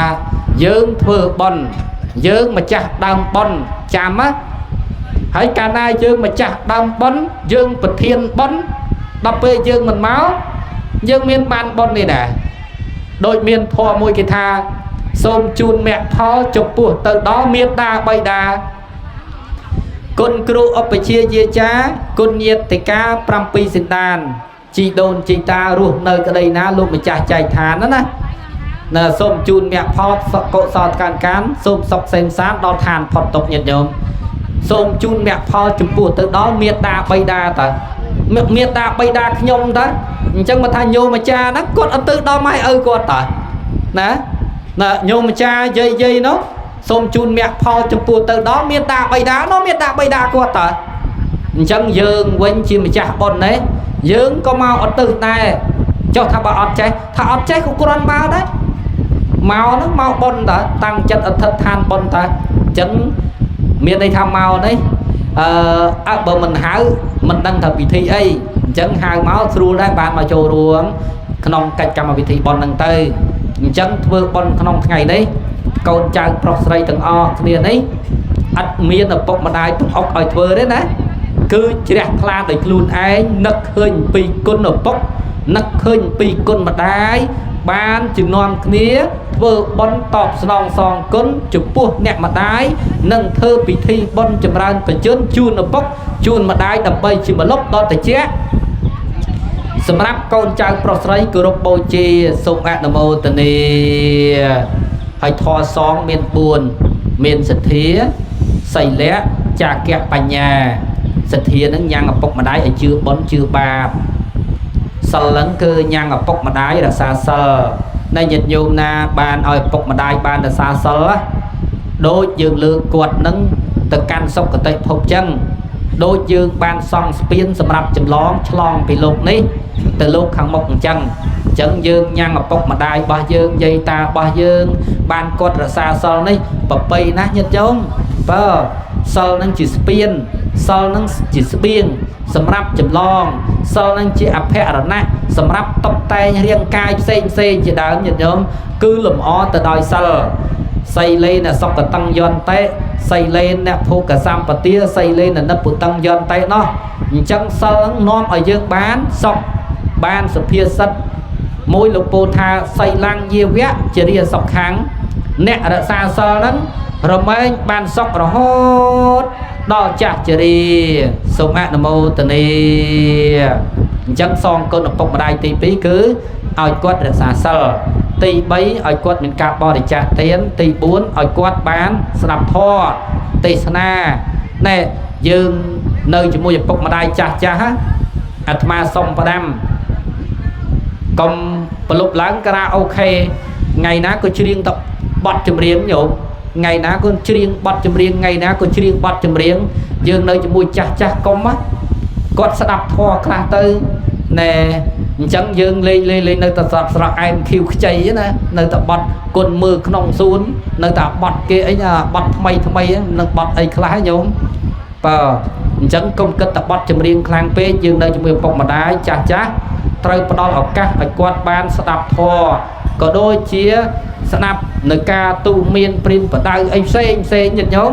យើងធ្វើបុណ្យយើងម្ចាស់ដើមបុណ្យចាំណាហើយកាលណាយើងម្ចាស់ដើមបុណ្យយើងប្រធានបុណ្យដល់ពេលយើងមិនមក dương miên ban bon này nè đôi miên phò mùi cái tha xôm chun mẹ phó chụp bùa từ đó miên đa bay đa con kêu ấpไปchia chia cha con nhiệt thì cá pram pi sinh đàn chỉ đồn chỉ ta ruột nơi cái đây ná luôn mà chả chạy thán đó nè nè xôm chun mẹ phó cọ sọt cán xôm sọc xem sát đo thàn phật tộc nhiệt nhôm xôm chun mẹ phò chụp bùa từ đó miên đa bay đa ta miên đa bay đa nhôm đó chẳng mà thay nhôm mà cha nó cốt ở từ đó mai cốt ta nè nè nhôm mà cha dây dây nó xôm chun mẹ phò chụp bùa từ đó miên đa bay đá nó miên đa bay đa cốt ta chẳng dương quên chi mà cha bọn đấy dương có mau ở từ này cho thà bà ọt cháy của con bao đấy mau nó mau bon ta tăng chất ở thật than bon ta chẳng miền đây tham mau đấy bờ mình háo mình đang thật vị thi ấy chẳng hai máu thru đấy bạn mà trồ ruộng non cách cầm vị thi bon đang tơi chẳng vừa bon non ngày đấy con trai prosray từng o liền đấy ăn miên ở bọc mà đai tụt ốc ở thưa đấy nè cứ chỉ đẹp la để luôn ai nấc hình pi côn ở bốc nấc hình pi côn mà đai ban chừng non kia vừa bon tọp sòng sòng côn chụp pua nẹt mà đai nâng thơ bị thi bon chầm ran phải chớn chun ở bốc chun mà đai đập bay chỉ mà lốc đó tại chết sầm ráp con trai prosray cứ rộp bầu chi sông ạ nằm ô tần nì hay thò song miền buồn miền sệt thía xây lẽ cha kẹt bà nhà sệt thía nó nhang ở bốc mà đai ở chưa bón chưa ba sờ lấn cơ nhang ở bốc mà đai là xa sờ nay nhật nhung na bàn ở bốc mà đai bàn là xa sờ đôi dương lượng quật nâng từ can sốc của tây phục chân đôi dương ban song spin sầm rập chầm lón chlong bị lục ní từ lúc hàng một chân chân dương nhang ở bốc mà đai ba dương dây ta ba dương ban quật là xa sờ ní bập bay nát nhật giống bơ sờ nâng chỉ spin sờ nâng chỉ spin sầm rập chầm lon sờ nâng chỉ áp hẹ rồi nè sầm rập tóc tay riêng cai sen chỉ đỡ nhật giống cứ lùm ó từ đòi sờ xây lên là sọc cả tăng giòn té xây lên nè phô cả sam và tia xây lên là nấp phụ tăng giòn té nó chẳng sơ non ở dương bán sọc ban sập phía sắt môi lục bồ tha xây lang nhiều vẽ chỉ đi sọc kháng nè đã xa sơ lắm rồi mấy ban sọc rồi hốt đo chặt chỉ đi sống ạ nằm ô tần đi chẳng son con bọc mà đai tí phí cứ ao quất là xa sơ tì bấy ao quất mình cạp bò để trả tiền tì bốn ao quất bán sạp thò tì sana nè dương nơi chỉ mua một bọc mà đai chả hết ma xong và đâm còn lúc láng karaoke ngày ná có riêng tập bọt chùm riêng nhộn ngày ná có riêng bọt chùm riêng ngày ná có riêng bọt chùm riêng dương nơi chỉ mua chả công á quất sẽ đập thò cả tư nè chẳng dương lên nơi ta sập em kêu cháy nè nơi ta bọt con mưa nòng xuống nơi ta bọt kia ấy là bọt mây nó bọt ấy khá nhôm và chẳng công kết tập bọt chùm riêng khang pê dương nơi chùm riêng bọc mà đá chả trời bắt đầu ở các ở quạt ban sẽ đập thò có đôi chia sẽ đập nơi ca tu miên prin và đau anh xe nhật nhóm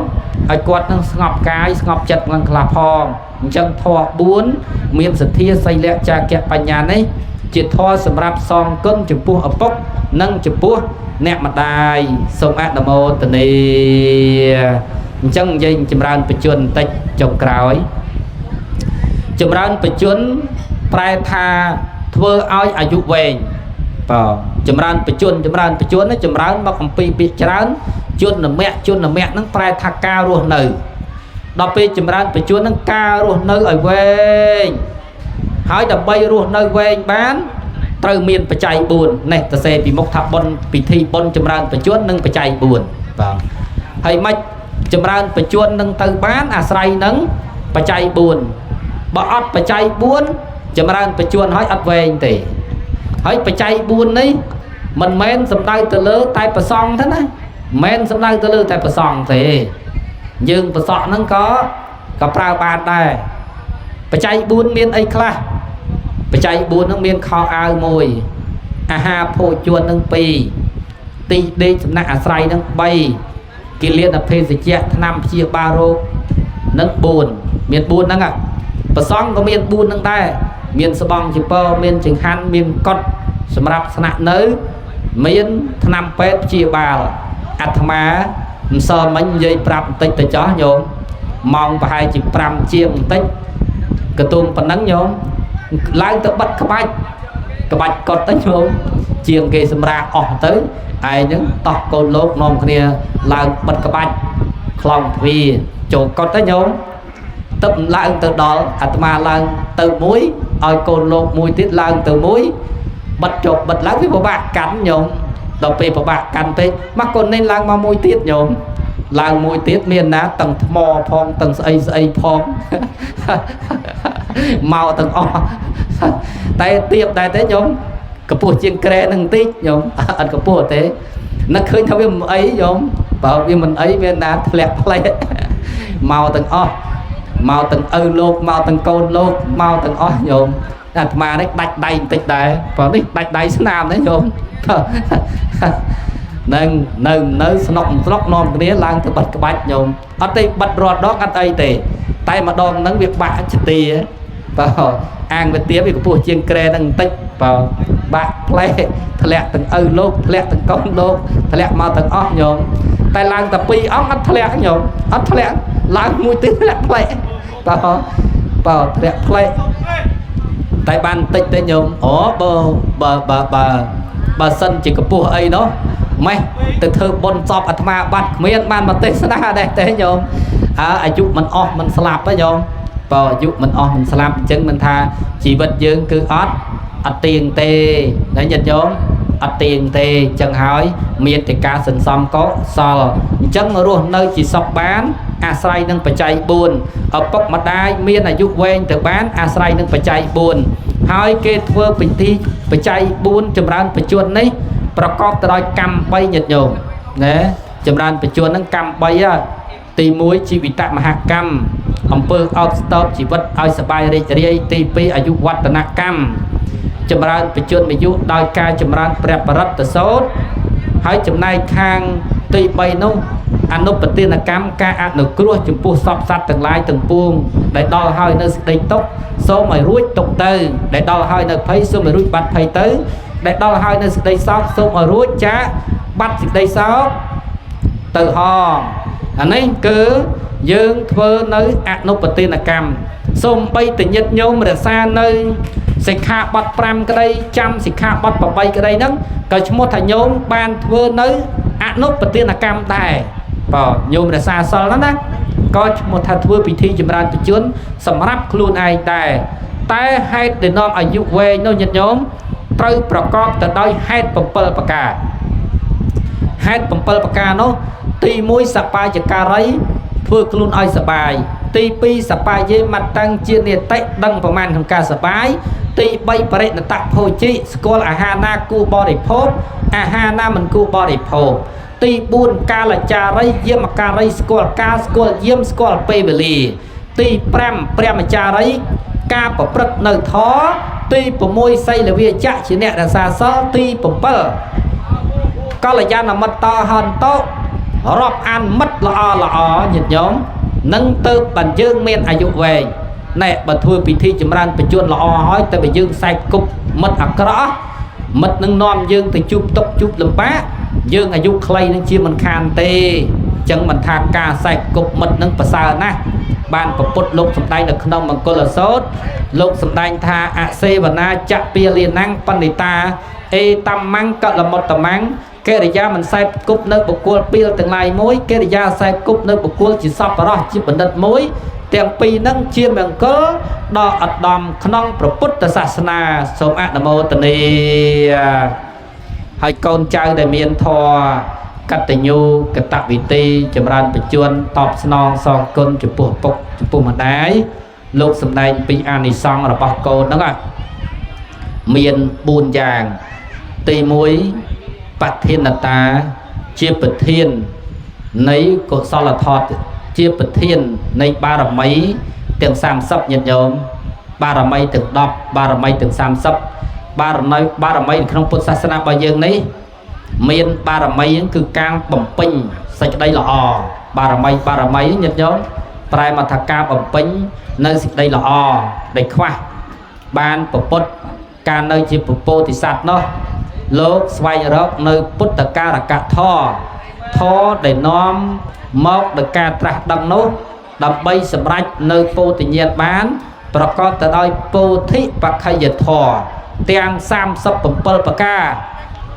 ở quạt nó ngọc cái ngọc chật bằng là hòn chẳng thọ 4 miền sật thia xây lẹ cha kẹt bà nhà này chỉ thọ sầm rạp song cân chụp pua ở bốc nâng chụp pua nẹt mặt đài sông ác đầm ô tần đi chẳng dây chìm ran bị chuồn tách trồng cào chìm ran bị chuồn prai tha thưa ai ở dụ về chìm ran bị chuồn nó chìm ran mặc bị chán chuồn là mẹ nó prai tha cao luôn nở đọc về chìm ran bị chuồn nó cao luôn nơi ở quê hỏi đập bay luôn nơi quê bán từ miền phải chạy buồn này ta xe bị mốc tháp bon bị thi bon chìm ran bị chuồn nâng phải chạy buồn vâng hay mạch chìm ran phải chuồn nâng từ bán say nâng phải chạy buồn bỏ ớt phải chạy buồn chìm ran phải chuồn hỏi ớt về thì hỏi phải chạy buồn đấy mình men sầm tay từ lỡ tay phải song thế này men sầm tay từ lỡ tay phải song thì dương phải sọ nó có prao bàn đây phải chạy buồn miền ấy kha phải chạy buồn nó miền kho ao mồi ha phô chuồn nâng pi ti đi sầm nạ say nâng bay kia liên là phê dịch chẹt năm chia ba rô nâng buồn miền buồn nâng ạ phải song có miền buồn nâng đây miền sờ bong chụp bơ miền chừng han miền cốt sầm rạp sạ nới miền tham pet chia ba ắt má sờ mình dây prap tịch tới chó nhôm mong và hai chỉ pram chiêng tịch cái tôm phần nắng nhôm lại tự bắt cái bạch cột tới nhôm chiêng kê sầm ra tới ai những tọt côn lốp nôm kia lại bật cái bạch lòng vì chỗ cột tới nhôm tập lại từ đó mà là từ muối ơi côn lốp mùi tiết lang từ muối bật chụp bật láng với bộ bạc cắn nhôm đầu pe bộ bạc cắn pe mắc con nên lang mà mùi tiết nhôm lang mùi tiết miền ná tầng mò phong tầng xây phong màu tầng o tay tiệp tay thế nhôm cái bộ chiên kre nâng tít nhôm ăn cái bộ thế nó khơi theo mình ấy nhôm bảo vì mình ấy miền ná lẹp play màu tầng o màu tầng lột màu tầng côn lột màu tầng o nhôm mà đấy đạch đầy tịch đấy vào đấy đạch đầy sẽ làm đấy nhôm nên nơi sọc non cái lang từ bật cái bạch nhôm ở đây bật rọt đó ăn đây để tay mà đòn nắng việc bạ chỉ tì vào ăn về tía vì có buổi chiên kre đang tích vào bạ play thẹn từng lốp thẹn từng con lốp thẹn màu từng óc nhôm tay lang tập pi óc ăn thẹn nhôm ăn thẹn lang mùi tiếng thẹn play vào thẹn play tay ban tích tới nhôm ó bà sân chỉ có buổi ấy đó mày từ thơ bồn sọp mà bắt miền ban mà tết sana đây thế nhôm chụp mình mình slap đó nhôm vào chụp mình mình slap chân mình tha chỉ vật dương cứ tiền tê đấy nhận nhôm tiền tê chân hỏi miền thì ca sừng xăm có sò chân ở luôn nơi chỉ sọc bán say nâng phải chạy buồn ở bốc mặt đai miền là giúp quen từ bán say nâng phải chạy buồn hỏi kê thưa bình thi phải chạy buồn chùm ra phải chuột đấyประกอบដោយកម្ម3ញាតិញោមណាចម្រើនបញ្ជួនហ្នឹងកម្ម3ទី1ជីវិតមហាកម្មអំពើអត់ស្តបជីវិតឲ្យសบายរីករាយទី2អាយុវឌ្ឍនកម្មចម្រើនបញ្ជួនអាយុដោយការចម្រើនព្រះបរិត្តសោតហើយចំណែកខាងទី3នោះអនុបទានកម្មការអនុគ្រោះចំពោះសពសត្វទាំងឡាយទាំងពួងដែលដល់ហើយនៅសេចក្តីទុក្ខសូមឲ្យរួចទុក្ខទៅដែលដល់ហើយនៅភ័យសូមឲ្យរួចបាត់ភ័យទៅដែលដល់ហើយនៅសេចក្តីសោកសូមឲ្យរួចចាបាត់សេចក្តីសោកទៅហងអានេះគឺយើងធ្វើនៅអនុបទានកម្មសូមបីតញិតញោមរក្សានៅសិក្ខាបទ5ក្តីចាំសិក្ខាបទ8ក្តីហ្នឹងក៏ឈ្មោះថាញោមបានធ្វើនៅអនុបទានកម្មដែរបើញោមរក្សាសិលហ្នឹងណាក៏ឈ្មោះថាធ្វើពិធីចម្រើនបញ្ជូនសម្រាប់ខ្លួនឯងដែរតែហេតុដែលនាំអាយុវែងនោះញាតិញោមត្រូវប្រកបទៅដោយហេតុ7ប្រការហេតុ7ប្រការនោះទី1សបាយការីធ្វើខ្លួនឲ្យសបាយទី2សបាយេមតੰជានិតិដឹងប្រមាណក្នុងការសបាយទី3បរិណតភោជិស្គាល់អាហារណាគួរបរិភោគអាហារណាមិនគួរបរិភោគទី4កាលចារីយាមការីស្គាល់ការស្គាល់យាមស្គាល់ពេលវេលាទី5ព្រះមចារីការប្រព្រឹត្តនៅធម៌ទី6សីលវិជ្ជៈជាអ្នករក្សាសិលទី7កល្យាណមិត្តតហន្តោរាប់អានមិត្តល្អញាតិញោមនឹងទៅបានយើងមានអាយុវែងណែបើធ្វើពិធីចម្រើនបញ្ជូនល្អហើយតែបើយើងខ្សែគប់មិត្តអាក្រក់មិត្តនឹងនាំយើងទៅជួបទុកជួបលំបាកយើងអាយុខ្លីនឹងជាមិនខានទេអញ្ចឹងមិនថាការខ្សែគប់មិត្តនឹងប្រសើរណាស់បានប្រពុតលោកសម្ដែងនៅក្នុងមង្គលសោតលោកសម្ដែងថាអសេវនាចពាលានាំងបណ្ឌិតាអេតម្មੰកលមុតតំੰកិរិយាមិនខ្សែគប់នៅបុគ្គលពីលទាំងឡាយមួយកិរិយាខ្សែគប់នៅបុគ្គលជាសប្បុរសជាបណ្ឌិតមួយទាំងពីរនឹងជាមង្គលដ៏ឧត្តមក្នុងព្រះពុទ្ធសាសនាសូមអនុមោទនាហើយកូនចៅដែលមានធម៌កតញ្ញូកតវិធីចម្រើនបញ្ជូនតបស្នងសងគុណចំពោះពុកចំពោះម្ដាយលោកសម្ដែងពីអានិសង្សរបស់កូនហ្នឹងមាន4យ៉ាងទី1បធានតាជាប្រធាននៃកុសលធម៌ជាប្រធាននៃបារមីទាំង30ញាតិញោមបារមីទាំង10បារមីទាំង30បារមីក្នុងពុទ្ធសាសនារបស់យើងនេះមានបារមីគឺការបំពេញសេចក្តីល្អបារមីញាតិញោមប្រែមកថាការបំពេញនៅសេចក្តីល្អដែលខ្វះ ban puput ca nơi chỉ pupo thì sạch nó lốp xoay rốc nơi put tất cả là cả thò để nom mọc được ca trạc đằng nốt đập bay sầm rách nơi po tự nhiên bán và có từ đôi po thị và khai dịch thò tiang sam sập bầm pơ bạc ca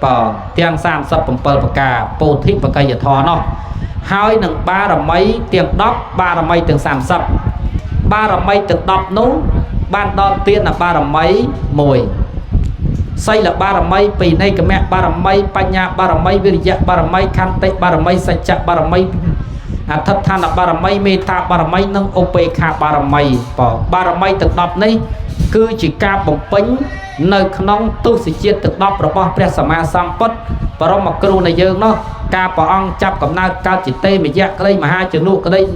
bảo tiang sam sập bầm pơ bạc ca po thị và khai dịch thò nó hai nâng ba là mấy tiền đốc ba là mấy tiền sam sập ba là mấy tiền đọc nú ban đo tiên là ba là mấy mùi xây là ba là mấy vì này cái mẹ ba là mấy ba nhà ba là mấy vì dạ ba là mấy khăn tệ ba là mấy sạch chặt ba là mấy thất than là ba là mấy mê ta ba là mấy nâng op kha ba là mấy bỏ ba là mấy từng đọc này cứ chỉ ca bổng bánh nơi nông tu sĩ chiết từng đọc rồi bỏ pre sama samput và đó mà kêu này dương nó ca bỏ ông chắp cầm na cao chỉ tê mà dạ cái đây mà hai chữ nụ cái đây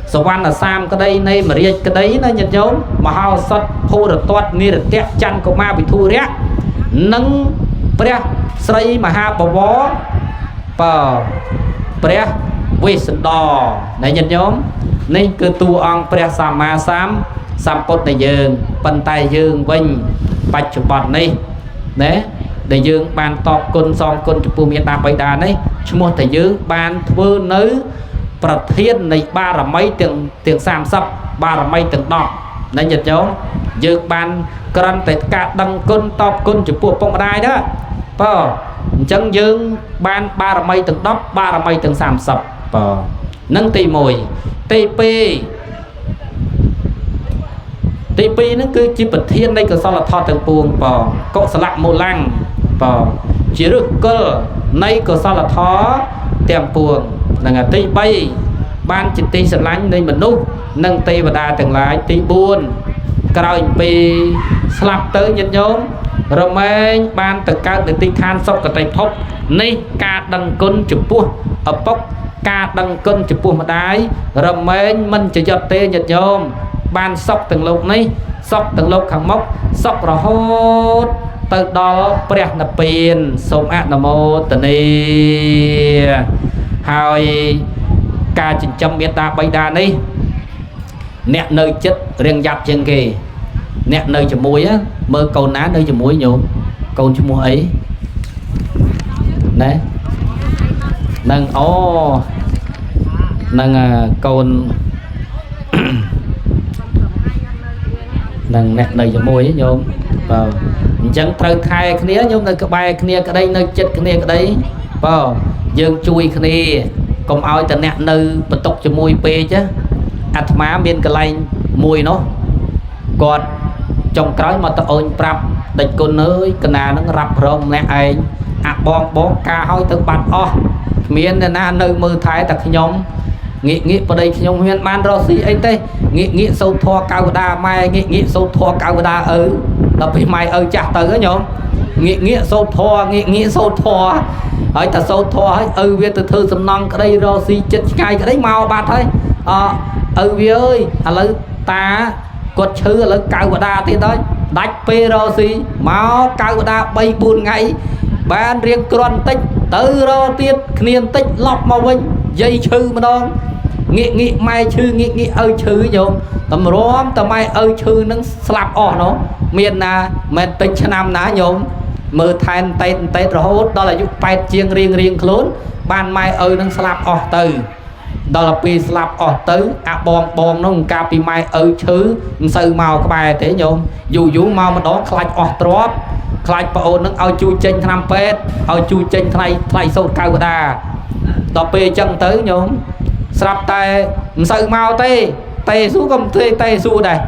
số quan là sam cái đây này mà riêng cái đấy nó nhận giống mà hao sắt thu được toát ni được tét chăn của ma bị thu rét nâng pre xây mà ha bỏ bó pre vi sinh đò để nhận nhóm nên cứ tu ông pre sama sam samput này dương bàn tay dương vinh bạch chụp bọt này đấy để dương bàn tọt côn song côn chụp miền nam bay đà này mua thầy dương bàn thưa nữประเทศในบ้านเราไม่ถึง30บ้านเราไม่ถึงดอกนั่นหยุดโยมยืมบ้านกระนั้นแต่การดังก้นตอบก้นจุดปวดปงได้เด้อป่อจังยืมบ้านเราไม่ถึงดอกบ้านเราไม่ถึง30ป่อนั่งตีมวยตีปีนั่นคือจีบเทียนในกระสอบทอดถึงปวงป่อก็สลักโมลังป่อจีรึกก็ในกระสอบทอเตรียมปวงlà ngà tí bay ban chỉ tí sẵn lánh nên mình nút nâng tí và đà từng lại tí buồn rồi bị slap tới nhân nhóm rồi mấy ban tất cả được tí than sốc cả tay phốc ní ca đăng cân chụp bua ở bốc ca đăng cân chụp bua mà đáy rồi mấy mình chỉ cho tê nhật nhóm ban sốc từng lúc ní sốc từng lúc khẳng mốc sốc rồi hốt từ đó bẹt là pin sống ác là mô tình đi hai ca trình trăm miết ta bay đà này nẹt nơi chất riêng dạp chân kì nẹt nơi chùm muối á mơ cầu ná nơi chùm muối nhộn cầu chùm muối ấy đấy nâng ô nâng cầu nâng nẹt nơi chùm muối nhộn vào chẳng thơ thai cái nia nhộn nơi cái bài cái nia cái đây nơi chất cái nia cái đấy vào dương chui cái này còn ao từ nẹt nơi bật tốc cho mùi pe chứ ắt má bên cái lạnh mùi nó còn trong cái mà ta ôn prap địch con ơi cái nào nó rập rong nè ai bong ca hơi từ bạt miền na nơi mưa thái ta khi nhóm nghĩ vào đây khi nhóm huyện man rosi ấy tê nghĩ sâu thoa cao đa mai nghĩ sâu thoa cao đa là vì mai chặt tới cái nhóm nghĩ sâu thoa hỏi ta sâu thoa biết từ thư sầm non cái đây rosi chết ngay cái đấy mau bạt thôi vì ơi lấy ta cột chữ lấy cao đa thì đó đạch pe rosi máu cao đa bay buồn ngày ban riêng con tích từ đó tiết niên tích lọc màu vinh dây chữ mà đó nghĩ mai chữ nghĩ chữ nhôm tầm róm tầm mai chữ nó slap nó miền na miền tích năm ná nhôm mơ than tay rồi hốt đó là giúp bay chiêng riêng khốn ban mai nó slap từ đó là pi slap tới bong nó ca pi mai chữ sư màu các bài thế nhôm dù màu mà đó khai drop khai bảo nó chui trên năm pet chui trên thay sâu cao đà đó pi chân tới nhôm slap tay sư màu tay xuống công tay su này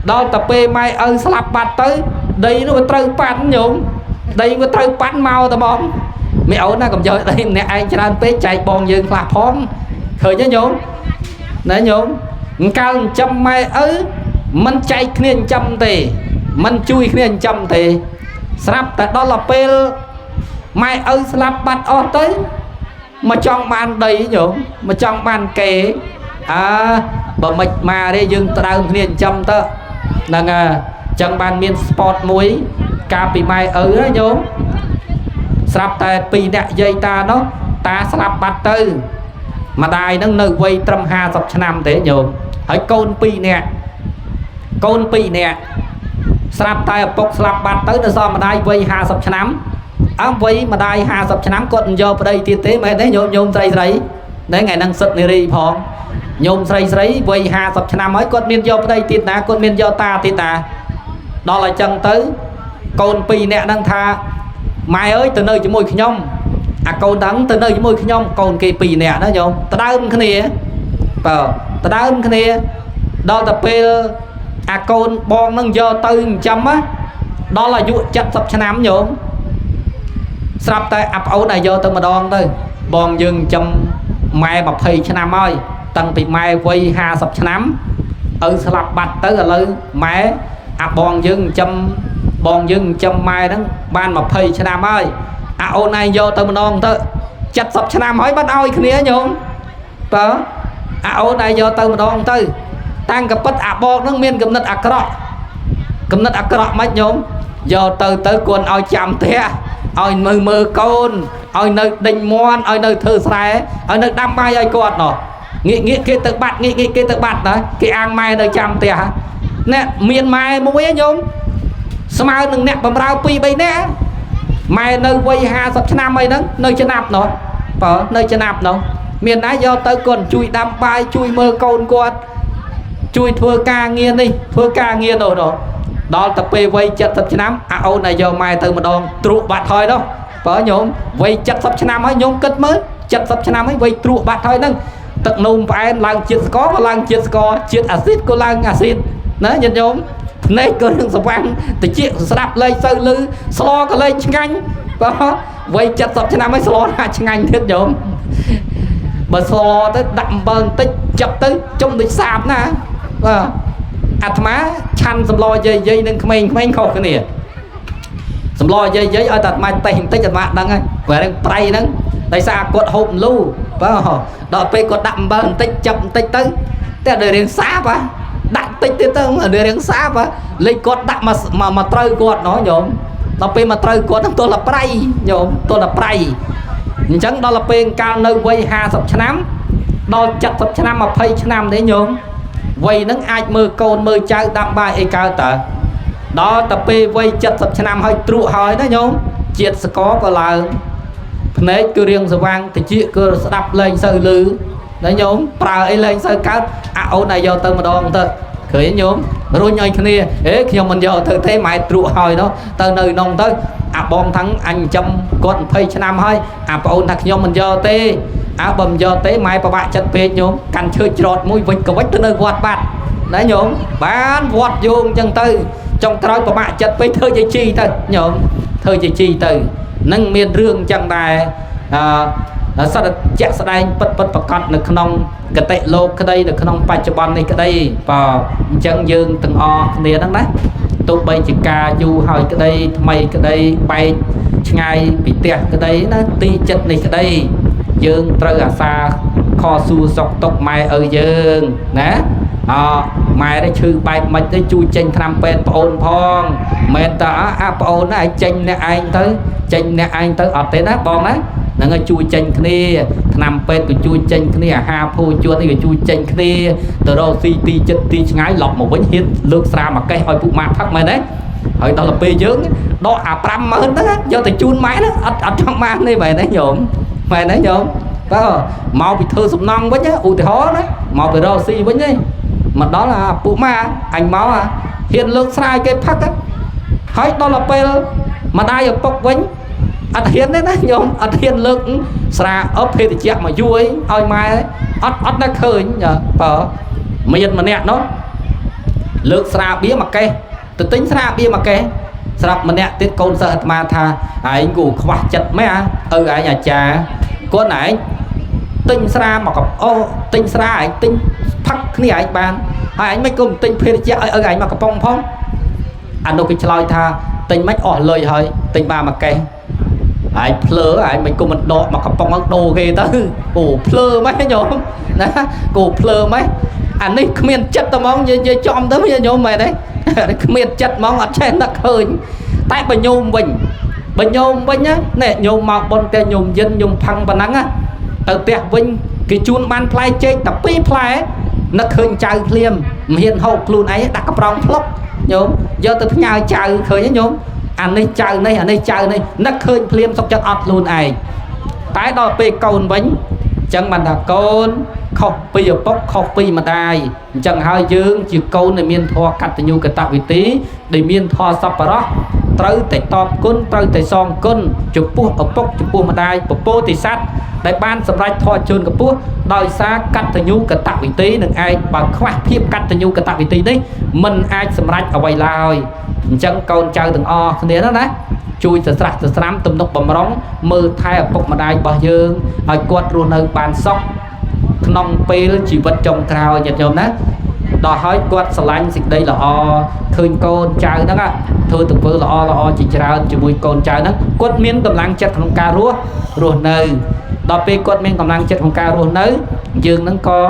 đó tập pi mai slap bát tới đây nó trâu bắn nhôm đây có trâu bắn màu ta bong mẹ ổn cầm chơi đây nè anh cho pet chạy bong dương là phóng khởi nhá nhôm nè nhôm cao trăm mai mình chạy kia trăm thì mình chui kia trăm thì slap tại đó là pel mai slap bắt tới mà trong ban đầy nhổ mà trong ban kề bờ mịch mà đây dừng tao kia trăm tơ là trong ban miền sport muối cà pì mai đó nhổ slap tại pì nè dây ta nó ta slap bắt tư mà đài nó nơi quay trăm ha sập năm thế nhổ hãy côn pi nè ស្រាប់តែឪពុកស្លាប់បាត់ទៅនៅសល់ម្ដាយវ័យ50ឆ្នាំវ័យម្ដាយ50ឆ្នាំគាត់មិនយកប្តីទៀតទេមែនទេញោមស្រីស្រីហ្នឹងថ្ងៃហ្នឹងសិទ្ធនារីផងញោមស្រីស្រីវ័យ50ឆ្នាំហើយគាត់មានយកប្តីទៀតណាគាត់មានយកតាទៀតតាដល់ឲ្យចឹងទៅកូន2នាក់ហ្នឹងថាម៉ែអើយទៅនៅជាមួយខ្ញុំអាកូនហ្នឹងទៅនៅជាមួយខ្ញុំកូនគេ2នាក់ណាញោមដដើមគ្នាដដើមគ្នាដល់តែពេលអាកូនបងហ្នឹងយកទៅចិញ្ចឹមដល់អាយុ70ឆ្នាំញោមស្រាប់តែអាប្អូនឲ្យយកទៅម្ដងទៅបងយើងចិញ្ចឹមម៉ែ20ឆ្នាំហើយតាំងពីម៉ែវ័យ50ឆ្នាំឪស្លាប់បាត់ទៅឥឡូវម៉ែអាបងយើងចិញ្ចឹមម៉ែហ្នឹងបាន20ឆ្នាំហើយអាអូនឯងយកទៅម្ដងទៅ70ឆ្នាំហើយបានឲ្យគ្នាញោមអាអូនឯងយកទៅម្ដងទៅតាំងកពិតអាបងហ្នឹងមានគំនិតអាក្រក់មិនញោមយកទៅគាត់ឲ្យចាំផ្ទះឲ្យមើលកូនឲ្យនៅដេញមន់ឲ្យនៅធ្វើស្រែឲ្យនៅដាំបាយឲ្យគាត់ណោះងាកគេទៅបាត់ងាកគេទៅបាត់ណាគេអាងម៉ែនៅចាំផ្ទះអ្នកមានម៉ែមួយញោមស្មើនឹងអ្នកបំរើ2 3នាក់ម៉ែនៅវ័យ50ឆ្នាំអីហ្នឹងនៅឆ្នាំណោះនៅឆ្នាំណោះមានណាយកទៅគាត់ជួយដាំបាយជួយមើលកូនគាត់ជួយធ្វើការងារនេះធ្វើការងារនោះដល់ទៅពេលវ័យ70ឆ្នាំអាអូនឲ្យយកម៉ែទៅម្ដងទ្រក់បាត់ហើយនោះញោមវ័យ70ឆ្នាំហើយញោមគិតមើល70ឆ្នាំហើយវ័យទ្រក់បាត់ហើយហ្នឹងទឹកនោមផ្អែមឡើងជាតិស្ករក៏ឡើងជាតិស្ករជាតិអាស៊ីតក៏ឡើងអាស៊ីតណាញាតិញោមភ្នែកក៏នឹងស្វាំងតិចស្ដាប់លេងសូវលឺស្លក៏លេងឆ្ងាញ់វ័យ70ឆ្នាំហើយស្លណាឆ្ងាញ់ទៀតញោមបើស្លទៅដាក់អំបិលបន្តិចចាប់ទៅចុំដូចសាបណាអាត្មាឆាន់សម្លយាយនឹងក្មេងខុសគ្នាសម្លយាយឲ្យតែអាត្មាតេះបន្តិចអាត្មាដឹងហើយព្រោះរឿងប្រៃហ្នឹងដោយសារគាត់ហូបលូដល់ពេលគាត់ដាក់អំបិលបន្តិចចាប់បន្តិចទៅតែដល់រឿងសាបដាក់បន្តិចទៀតទៅរឿងសាបលេខគាត់ដាក់មកត្រូវគាត់ណោះញោមដល់ពេលមកត្រូវគាត់ហ្នឹងទល់តែប្រៃញោមទល់តែប្រៃអញ្ចឹងដល់ពេលកាលនៅវ័យ50ឆ្នាំដល់70ឆ្នាំ20ឆ្នាំទេញោមវ័យហ្នឹងអាចមើលកូនមើលចៅដាំបាយអីកើតតើដល់តែពេលវ័យ70ឆ្នាំហើយទ្រក់ហើយណាញោមជាតិស្ករក៏ឡើងភ្នែកគឺរៀងស្វាងតិចគឺស្ដាប់លេងសូវលឺណាញោមប្រើអីលេងសូវកើតអាអូនឲ្យយកទៅម្ដងទៅឃើញញោមរុញឲ្យគ្នាខ្ញុំមិនយកទៅទេម៉ែទ្រក់ហើយនោះទៅនៅក្នុងទៅអាបងថាំងអញចំគាត់20ឆ្នាំហើយអាប្អូនថាខ្ញុំមិនយកទេបើមិនយកទេម៉ែប្របាក់ចិត្តពេកញោមកាន់ឈើច្រត់មួយវិចក៏វិចទៅនៅវត្តបាត់ណាញោមបានវត្តយោងអញ្ចឹងទៅចុងក្រោយប្របាក់ចិត្តពេកធ្វើជាជីទៅញោមធ្វើជាជីទៅនឹងមានរឿងអញ្ចឹងដែរសត្វជាក់ស្ដែងពិតប្រកបនៅក្នុងកតិលោកក្តីនៅក្នុងបច្ចុប្បន្ននេះក្តីអញ្ចឹងយើងទាំងអស់គ្នាហ្នឹងណាទោះបីជាការយូរហើយក្តីថ្មីក្តីបែកឆ្ងាយពីផ្ទះក្តីណាទីចិត្តនេះក្តីយើងត្រូវអាសាខសួរសុខទុក្ខម៉ែឪយើងណាម៉ែនេះឈឺបែបមិនទៅជួយចេញថ្នាំពេទ្យប្អូនផងមិនតើប្អូនណាឲ្យចេញអ្នកឯងទៅអត់ទេណាបងណាហ្នឹងឲ្យជួយចេញគ្នាថ្នាំពេទ្យក៏ជួយចេញគ្នាអាហារភោជននេះក៏ជួយចេញគ្នាទៅរកស៊ីទីចិត្តទីឆ្ងាយឡប់មកវិញហ៊ានលើកស្រាមកកេះឲ្យពួកម៉ាក់ផឹកមែនទេហើយដល់ទៅពេលយើងដកអា50000ហ្នឹងយកទៅជូនម៉ែហ្នឹងអត់ចង់បានទេមែនទេញោមមែនទេញោមមកពីធ្វើសំណងវិញឧទាហរណ៍ណាមកពីរកស៊ីវិញទេមកដល់អាពួកម៉ាអញមកហ៊ានលើកស្រាយគេផឹកហើយដល់ទៅពេលម្ដាយឪពុកវិញអត់ហ៊ានទេណាញោមអត់ហ៊ានលើកស្រាភេទជ្ជៈមកយួយឲ្យម៉ែអត់ណាឃើញមានម្នាក់នោះលើកស្រាបៀមកកេះទៅទិញស្រាបៀមកកេះស្រាប់ម្នាក់ទៀតកូនសិស្សអាត្មាថាឯងគូខ្វះចិត្តម៉ែឪឯងអាចារ្យគាត់ឯងទិញស្រាមកកអូទិញស្រាឯងទិញផឹកគ្នាឯងបានហើយឯងមិនគុំទិញភេទជ្ជៈឲ្យឪឯងមកកំប៉ុងផងអានោះគេឆ្លើយថាទិញមិនអស់លុយហើយទិញបានមកកេះឯងភ្លើឯងមិនគុំមិនដកមកកំប៉ុងហ្នឹងដូរគេទៅអូភ្លើម៉េចញោមណាគូភ្លើម៉េចអានេះគ្មានចិត្តតែហ្មងនិយាយចំទៅញោមមែនទេគ្មានចិត្តហ្មងអត់ចេះនឹកឃើញតែបើញោមវិញណានេះញោមមកបុណ្យតែញោមយិនញោមផឹងប៉ុណ្ណឹងទៅផ្ទះវិញគេជូនបានផ្លែចេកតែ2ផ្លែនឹកឃើញចៅភ្លាមមិនហ៊ានហូបខ្លួនឯងដាក់កំប្រងផ្លុក ញោមយកទៅផ្ញើចៅឃើញទេញោមអានេះចៅនេះអានេះចៅនេះនឹកឃើញភ្លាមសុខចិត្តអត់ខ្លួនឯងតែដល់ពេលកូនវិញអញ្ចឹងបានថាកូនខុសពីឪពុកខុសពីម្ដាយអញ្ចឹងហើយយើងជាកូនដែលមានធម៌កតញ្ញូកតវេទីដែលមានធម៌សប្បុរសត្រូវតែតបគុណត្រូវតែសងគុណចំពោះឪពុកចំពោះម្ដាយពពោធិសត្វដែលបានសម្រេចធម៌ជូនកម្ពស់ដោយសារកតញ្ញូកតវេទីនឹងឯងបើខ្វះភាពកតញ្ញូកតវេទីនេះមិនអាចសម្រេចអ្វីឡើយអញ្ចឹងកូនចៅទាំងអស់គ្នាណាជួយទៅស្រះទៅស្រាំទំនុកបំរុងមើលថែឪពុកម្ដាយរបស់យើងឲ្យគាត់រស់នៅបានសុខក្នុងពេលជីវិតចុងក្រោយញាតិញោមណាដល់ហើយគាត់ស្រឡាញ់សេចក្តីល្អឃើញកូនចៅហ្នឹងធ្វើទៅធ្វើល្អល្អជាច្រើនជាមួយកូនចៅហ្នឹងគាត់មានកម្លាំងចិត្តក្នុងការរស់នៅដល់ពេលគាត់មានកម្លាំងចិត្តក្នុងការរស់នៅយើងហ្នឹងក៏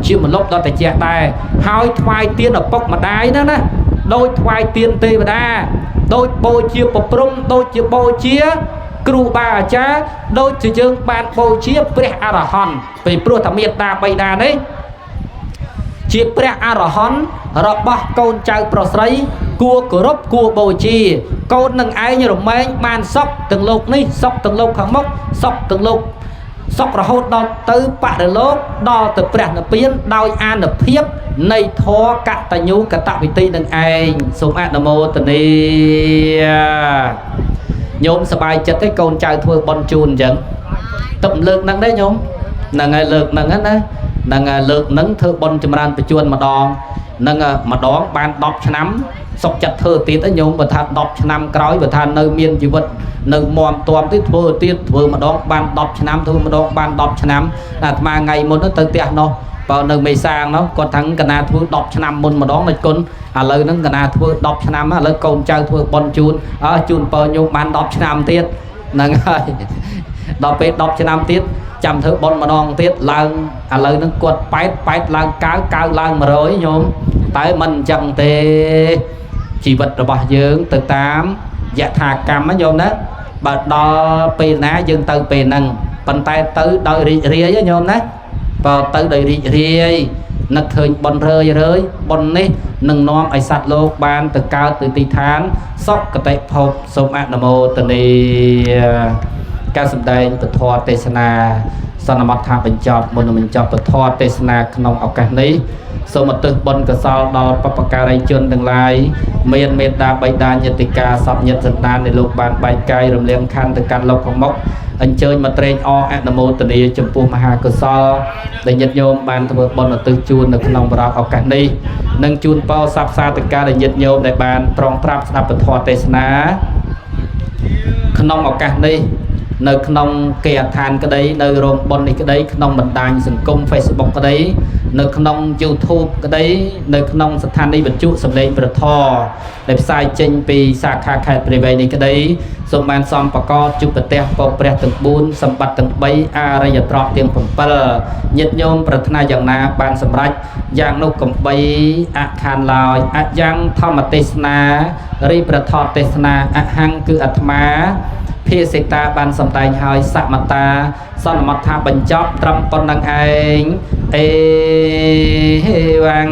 ជាមលុបដល់តែជាដែរហើយថ្វាយទានឪពុកម្ដាយហ្នឹងណាដោយថ្វាយទានទេវតាដោយបូជាប្រព្រំដូចជាបូជាគ្រូបាអាចារ្យដូចជាយើងបានបូជាព្រះអរហន្តពីព្រោះថាមេត្តាបិតានេះជាព្រះអរហន្តរបស់កូនចៅប្រុសស្រីគួរគោរពគួរបូជាកូននឹងឯងរមែងបានសុខទាំងលោកនេះសុខទាំងលោកខាងមុខសុខទាំងលោកសុខរហូតដល់ទៅបរិលោកដល់ទៅព្រះនិព្វានដោយអានុភាពនៃធម៌កតញ្ញូកតវេទីនឹងឯងសូមអនុមោទនាញោមសប្បាយចិត្តទេកូនចៅធ្វើបន់ជូនអញ្ចឹងទឹកលើកហ្នឹងដែរញោមហ្នឹងហើយលើកហ្នឹងណាហ្នឹងហើយលើកហ្នឹងធ្វើបន់ចម្រើនបញ្ជួនម្ដងហ្នឹងម្ដងបាន10ឆ្នាំសុខចិត្តធ្វើទៀតញោមបើថា10ឆ្នាំក្រោយបើថានៅមានជីវិតនៅមមតមទៀតធ្វើទៀតធ្វើម្ដងបាន10ឆ្នាំធ្វើម្ដងបាន10ឆ្នាំអាត្មាថ្ងៃមុនទៅផ្ទះនោះបើនៅមេសាងនោះគាត់ថាកណាធ្វើ10ឆ្នាំមុនម្ដងមិនគុណឥឡូវហ្នឹងកណាធ្វើ10ឆ្នាំឥឡូវកូនចៅធ្វើបន់ជូនជូនបើញោមបាន10ឆ្នាំទៀតហ្នឹងហើយដល់ពេល10ឆ្នាំទៀតចាំធ្វើបន់ម្ដងទៀតឡើងឥឡូវហ្នឹងគាត់8ឡើង9ឡើង100ញោមតែមិនអញ្ចឹងទេជីវិតរបស់យើងទៅតាមយថាកម្មណាញោមណាបើដល់ពេលណាយើងទៅពេលហ្នឹងប៉ុន្តែទៅដោយរីករាយញោមណាបើទៅដោយរីករាយនឹកឃើញបនរើយបននេះនឹងនាំឲ្យសត្វលោកបានទៅកើតទៅទីឋានសុគតិភពសូមអនុមោទនាការសម្ដែងពធទេសនាសន្មតថាបញ្ចប់មុននឹងបញ្ចប់ពធទេសនាក្នុងឱកាសនេះសូមឧទ្ទិសបុណ្យកុសលដល់បុព្វការីជនទាំងឡាយមានមេត្តាបិតាញាតិកាសពញាតិសន្តាននៃលោកបានបែកកាយរំលៀងខណ្ឌទៅកាន់លោកខាងមុខអញ្ជើញមកត្រេកអរអនុមោទនាចំពោះមហាកុសលដែលញាតិញោមបានធ្វើបុណ្យឧទ្ទិសជូននៅក្នុងបរិបទឱកាសនេះនិងជូនពរសព្ទសាធិការដល់ញាតិញោមដែលបានប្រងប្រាប់ស្ដាប់ពធទេសនាក្នុងឱកាសនេះនៅក្នុងគេអដ្ឋានក្តីនៅរោងបុណ្យនេះក្តីក្នុងបណ្ដាញសង្គម Facebook ក្តីនៅក្នុង YouTube ក្តីនៅក្នុងស្ថានីយ៍វិទ្យុសំឡេងព្រះធម៌ដែលផ្សាយចេញពីសាខាខេត្តព្រៃវែងនេះក្តីសូមបានសំបកជួបប្រទេសពព្រះទាំង4សម្បត្តិទាំង3អរិយត្រកទាំង7ញាតិញោមប្រាថ្នាយ៉ាងណាបានសម្រេចយ៉ាងនោះកំបីអខានឡើយអយ៉ាងធម្មទេសនារីប្រថតទេសនាអហង្គឺអាត្មាភាសិតាបានសម្ដែងហើយសមតាសន្មតថាបញ្ចប់ត្រឹមប៉ុណ្្នឹងឯងអេវ៉ាំង